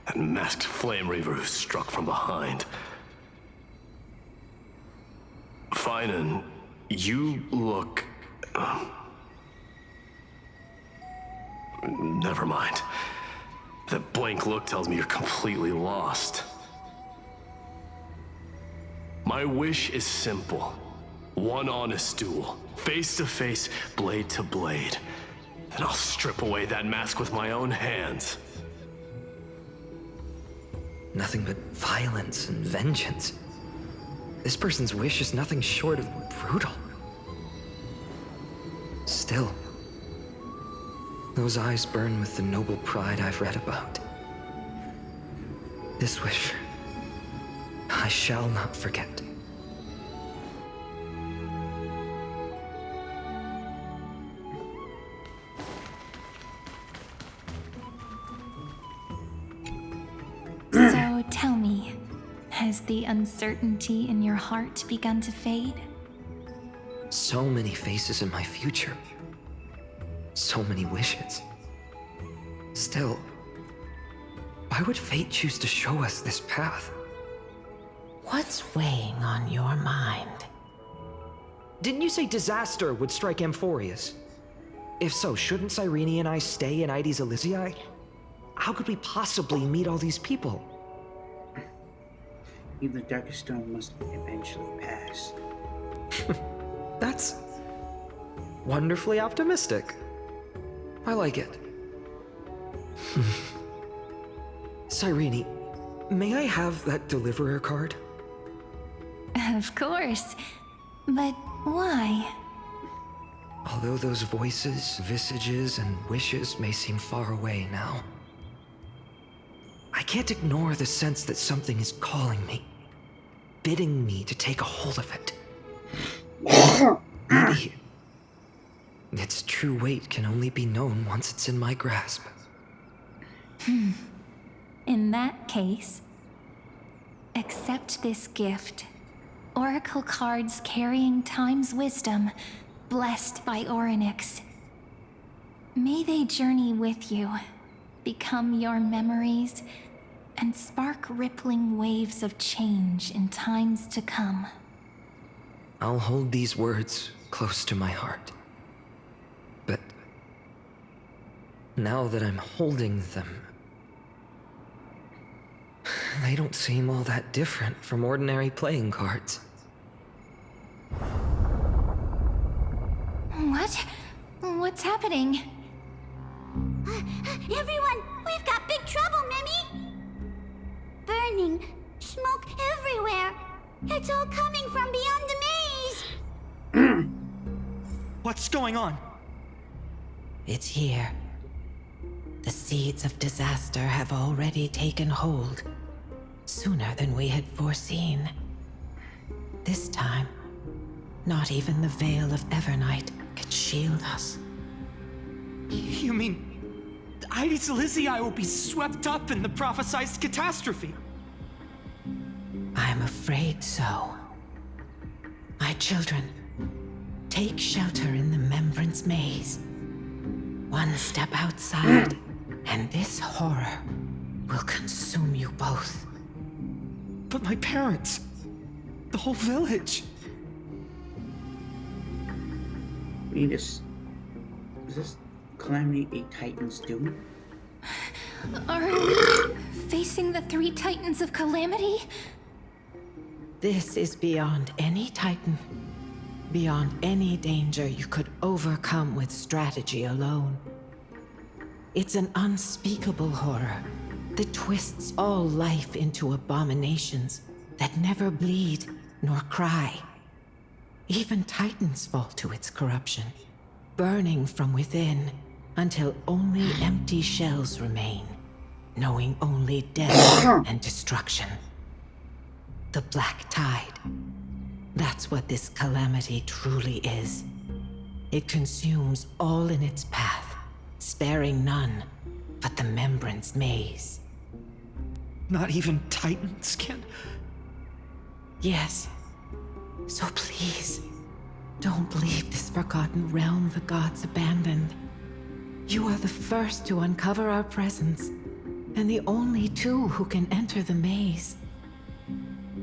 Speaker 14: That masked flame reaver who struck from behind. Finan, you look... Never mind. That blank look tells me you're completely lost. My wish is simple. One honest duel, face to face, blade to blade. Then I'll strip away that mask with my own hands.
Speaker 2: Nothing but violence and vengeance. This person's wish is nothing short of brutal. Still, those eyes burn with the noble pride I've read about. This wish, I shall not forget.
Speaker 15: So tell me, has the uncertainty in your heart begun to fade?
Speaker 2: So many faces in my future. So many wishes. Still, why would fate choose to show us this path?
Speaker 18: What's weighing on your mind?
Speaker 2: Didn't you say disaster would strike Amphorius? If so, shouldn't Cyrene and I stay in Ides Elysiae? How could we possibly meet all these people?
Speaker 1: Even the darkest storm must eventually pass.
Speaker 2: That's wonderfully optimistic. I like it. Cyrene, may I have that deliverer card?
Speaker 15: Of course. But why?
Speaker 2: Although those voices, visages, and wishes may seem far away now, I can't ignore the sense that something is calling me, bidding me to take a hold of it. Maybe its true weight can only be known once it's in my grasp.
Speaker 15: In that case, accept this gift. Oracle cards carrying time's wisdom, blessed by Orynyx. May they journey with you, become your memories, and spark rippling waves of change in times to come.
Speaker 12: I'll hold these words close to my heart. But now that I'm holding them, they don't seem all that different from ordinary playing cards.
Speaker 15: What? What's happening?
Speaker 16: Everyone, we've got big trouble, Mimi! Burning, smoke everywhere. It's all coming from beyond the maze!
Speaker 12: What's going on?
Speaker 18: It's here. The seeds of disaster have already taken hold, sooner than we had foreseen. This time, not even the veil of Evernight could shield us.
Speaker 12: You mean Ides Elysiae will be swept up in the prophesied catastrophe?
Speaker 18: I'm afraid so. My children, take shelter in the Membrance Maze. One step outside, and this horror will consume you both.
Speaker 12: But my parents, the whole village.
Speaker 1: Is this Calamity a Titan's doing?
Speaker 15: Are we facing the 3 Titans of Calamity?
Speaker 18: This is beyond any Titan, beyond any danger you could overcome with strategy alone. It's an unspeakable horror that twists all life into abominations that never bleed nor cry. Even Titans fall to its corruption, burning from within until only empty shells remain, knowing only death and destruction. The Black Tide. That's what this calamity truly is. It consumes all in its path, sparing none but the Membrance Maze.
Speaker 12: Not even Titans can...
Speaker 18: Yes. So please, don't leave this forgotten realm the gods abandoned. You are the first to uncover our presence, and the only 2 who can enter the maze.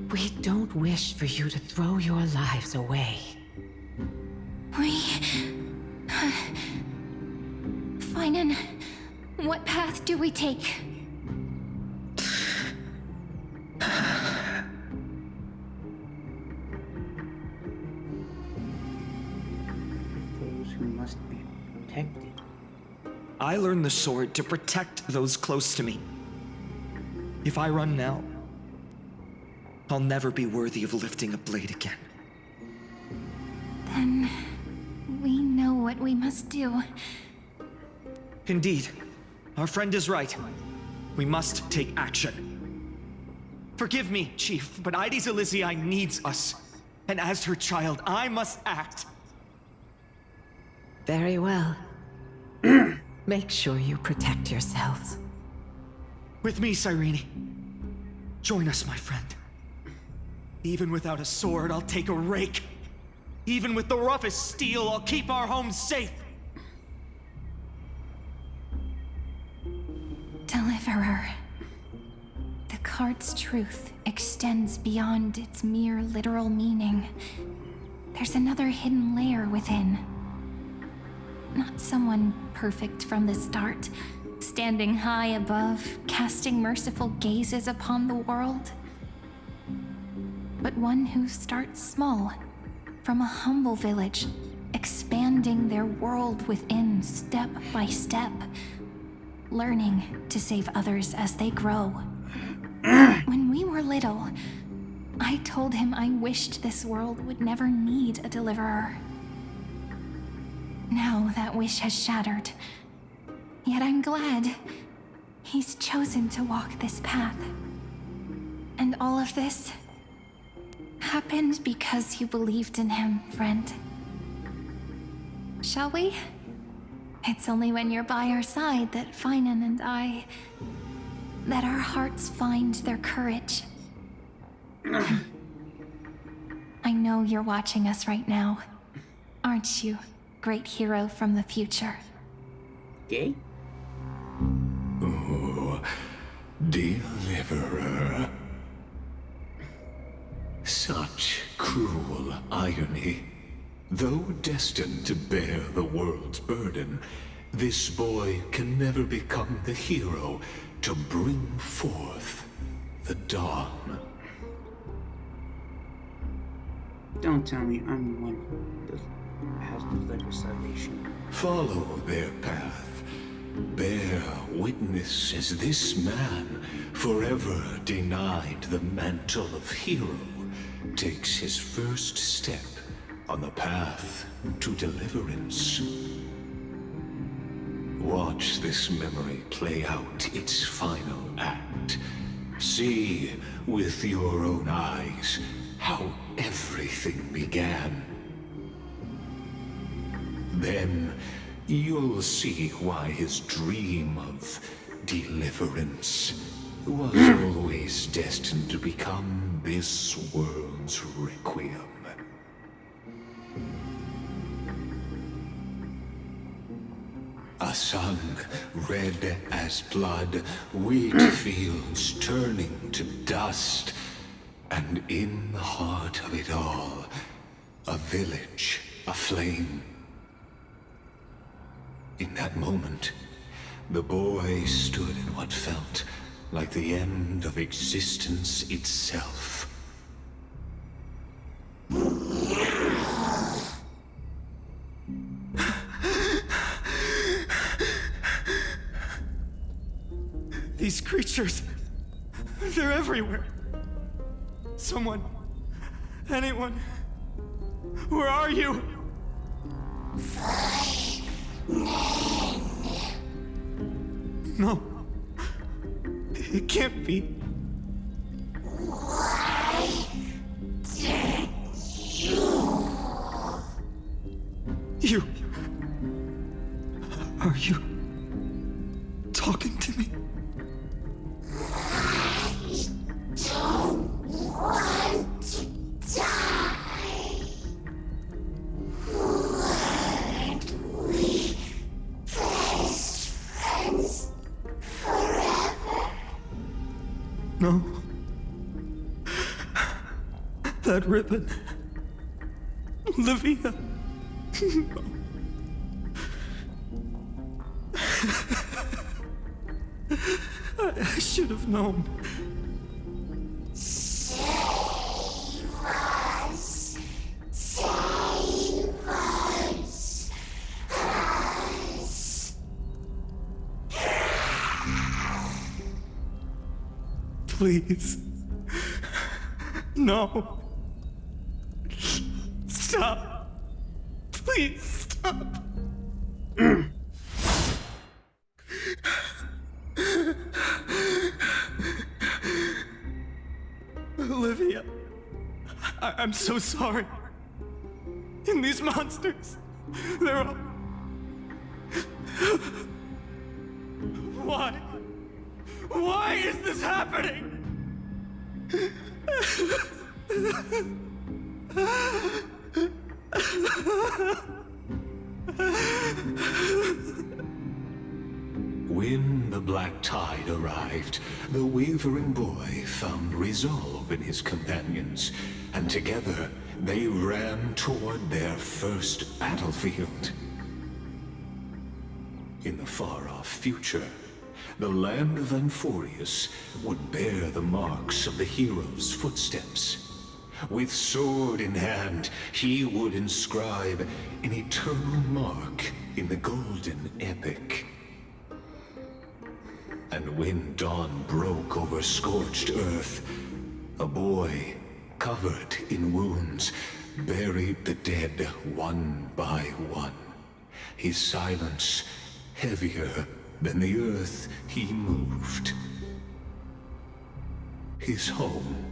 Speaker 18: We don't wish for you to throw your lives away.
Speaker 15: Finan, what path do we take?
Speaker 1: Those who must be protected.
Speaker 12: I learned the sword to protect those close to me. If I run now, I'll never be worthy of lifting a blade again.
Speaker 15: Then we know what we must do.
Speaker 12: Indeed, our friend is right. We must take action. Forgive me, Chief, but Ides Elysiae needs us. And as her child, I must act.
Speaker 18: Very well. Make sure you protect yourselves.
Speaker 12: With me, Cyrene. Join us, my friend. Even without a sword, I'll take a rake. Even with the roughest steel, I'll keep our home safe.
Speaker 15: Deliverer. The card's truth extends beyond its mere literal meaning. There's another hidden layer within. Not someone perfect from the start, standing high above, casting merciful gazes upon the world. But one who starts small, from a humble village, expanding their world within step by step, learning to save others as they grow. When we were little, I told him I wished this world would never need a deliverer. Now that wish has shattered. Yet I'm glad he's chosen to walk this path. And all of this happened because you believed in him, friend. Shall we? It's only when you're by our side that Finan and that our hearts find their courage. I know you're watching us right now. Our aren't you, great hero from the future?
Speaker 1: Okay.
Speaker 11: Oh, Deliverer. Such cruel irony. Though destined to bear the world's burden, this boy can never become the hero to bring forth the dawn.
Speaker 1: Don't tell me I'm the one that has the flicker salvation.
Speaker 11: Follow their path. Bear witness as this man, forever denied the mantle of hero, takes his first step on the path to deliverance. Watch this memory play out its final act. See with your own eyes how everything began. Then you'll see why his dream of deliverance was always destined to become this world's requiem. A sun red as blood, wheat fields turning to dust, and in the heart of it all, a village aflame. In that moment, the boy stood in what felt like the end of existence itself.
Speaker 7: These creatures, they're everywhere. Someone, anyone, where are you? No, it can't be. You, are you talking to me? No. That ribbon. Olivia. No. I should have known.
Speaker 16: Save us. Save us.
Speaker 7: Please. No. Stop. Please stop. Olivia, I'm so sorry. And these monsters, they're all... Why? Why is this happening?
Speaker 11: When the black tide arrived, the wavering boy found resolve in his companions, and together they ran toward their first battlefield. In the far-off future, the land of Anforius would bear the marks of the hero's footsteps. With sword in hand, he would inscribe an eternal mark in the golden epic. And when dawn broke over scorched earth, a boy, covered in wounds, buried the dead one by one. His silence heavier than the earth he moved. His home,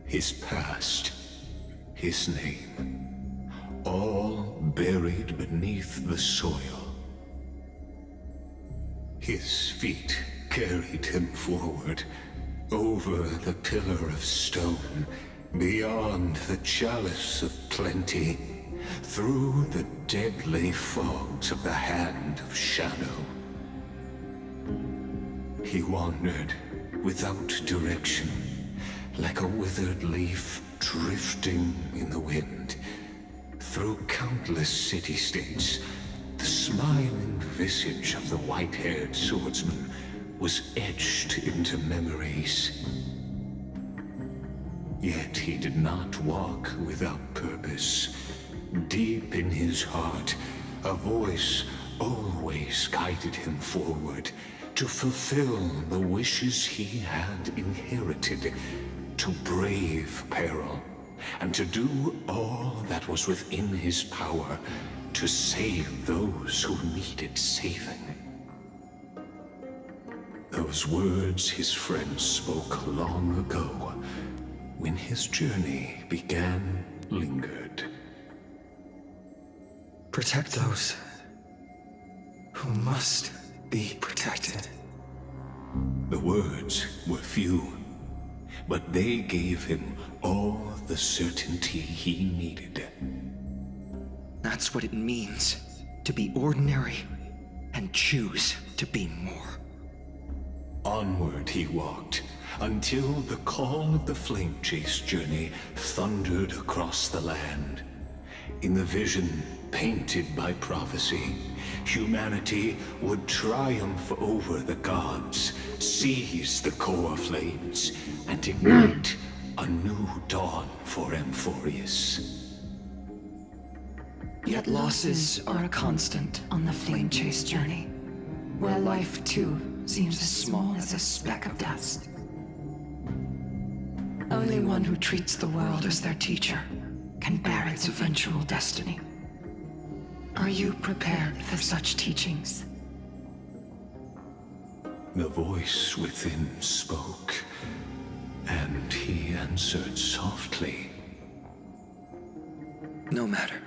Speaker 11: his past, his name, all buried beneath the soil. His feet carried him forward, over the pillar of stone, beyond the chalice of plenty, through the deadly fogs of the Hand of Shadow. He wandered without direction, like a withered leaf drifting in the wind. Through countless city-states, the smiling visage of the white-haired swordsman was etched into memories. Yet he did not walk without purpose. Deep in his heart, a voice always guided him forward to fulfill the wishes he had inherited, to brave peril, and to do all that was within his power to save those who needed saving. Those words his friend spoke long ago, when his journey began, lingered.
Speaker 2: Protect those who must be protected.
Speaker 11: The words were few, but they gave him all the certainty he needed.
Speaker 12: That's what it means to be ordinary and choose to be more.
Speaker 11: Onward he walked, until the call of the flame chase journey thundered across the land. In the vision painted by prophecy, humanity would triumph over the gods, seize the core flames, and ignite a new dawn for Amphorius.
Speaker 6: Yet losses are a constant on the flame chase journey, where life too seems as small as a speck of dust. Only one who treats the world as their teacher can bear its eventual destiny. Are you prepared for such teachings?
Speaker 11: The voice within spoke, and he answered softly.
Speaker 12: No matter.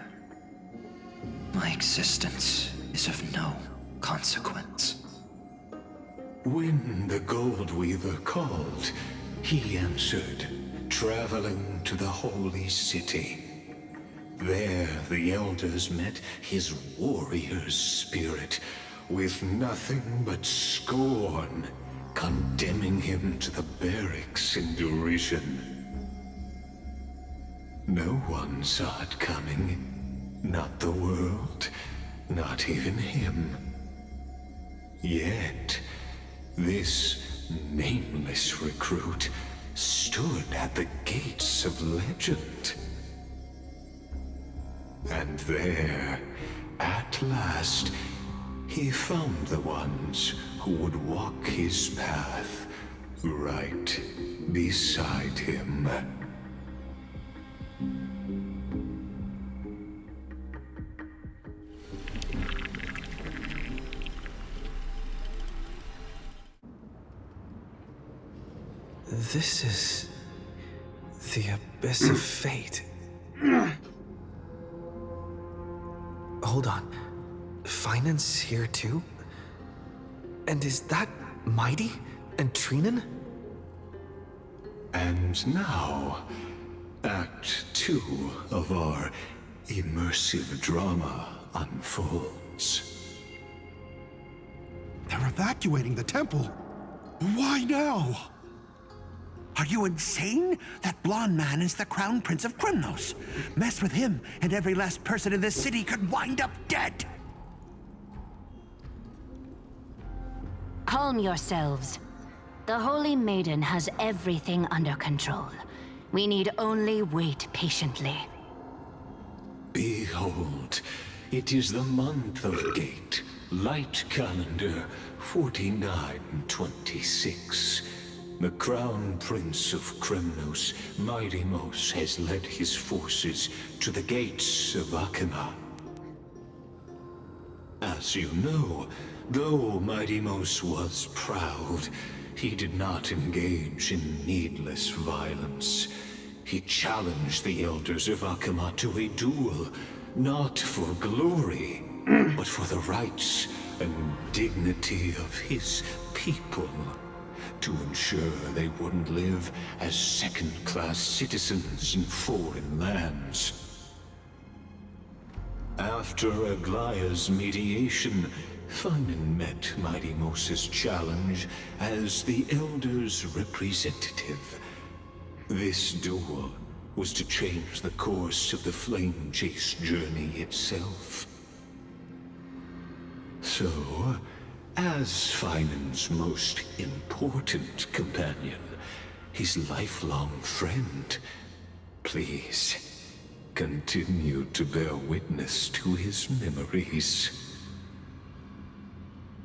Speaker 12: My existence is of no consequence.
Speaker 11: When the Gold Weaver called, he answered, traveling to the holy city. There the elders met his warrior's spirit, with nothing but scorn, condemning him to the barracks in derision. No one saw it coming, not the world, not even him. Yet, this nameless recruit stood at the gates of legend. And there, at last, he found the ones who would walk his path right beside him.
Speaker 2: This is the Abyss of Fate. Hold on. Finance here too? And is that Mighty and Trinen?
Speaker 11: And now, Act 2 of our immersive drama unfolds.
Speaker 20: They're evacuating the temple. Why now? Are you insane? That blonde man is the Crown Prince of Krymnos. Mess with him, and every last person in this city could wind up dead.
Speaker 21: Calm yourselves. The Holy Maiden has everything under control. We need only wait patiently.
Speaker 11: Behold, it is the month of Gate, Light Calendar 4926. The Crown Prince of Krymnos, Midimos, has led his forces to the gates of Akima. As you know, though Midimos was proud, he did not engage in needless violence. He challenged the elders of Akima to a duel, not for glory, but for the rights and dignity of his people, to ensure they wouldn't live as second-class citizens in foreign lands. After Aglaya's mediation, Finan met Mighty Moses' challenge as the Elder's representative. This duel was to change the course of the Flame Chase journey itself. So, as Finan's most important companion, his lifelong friend, please continue to bear witness to his memories.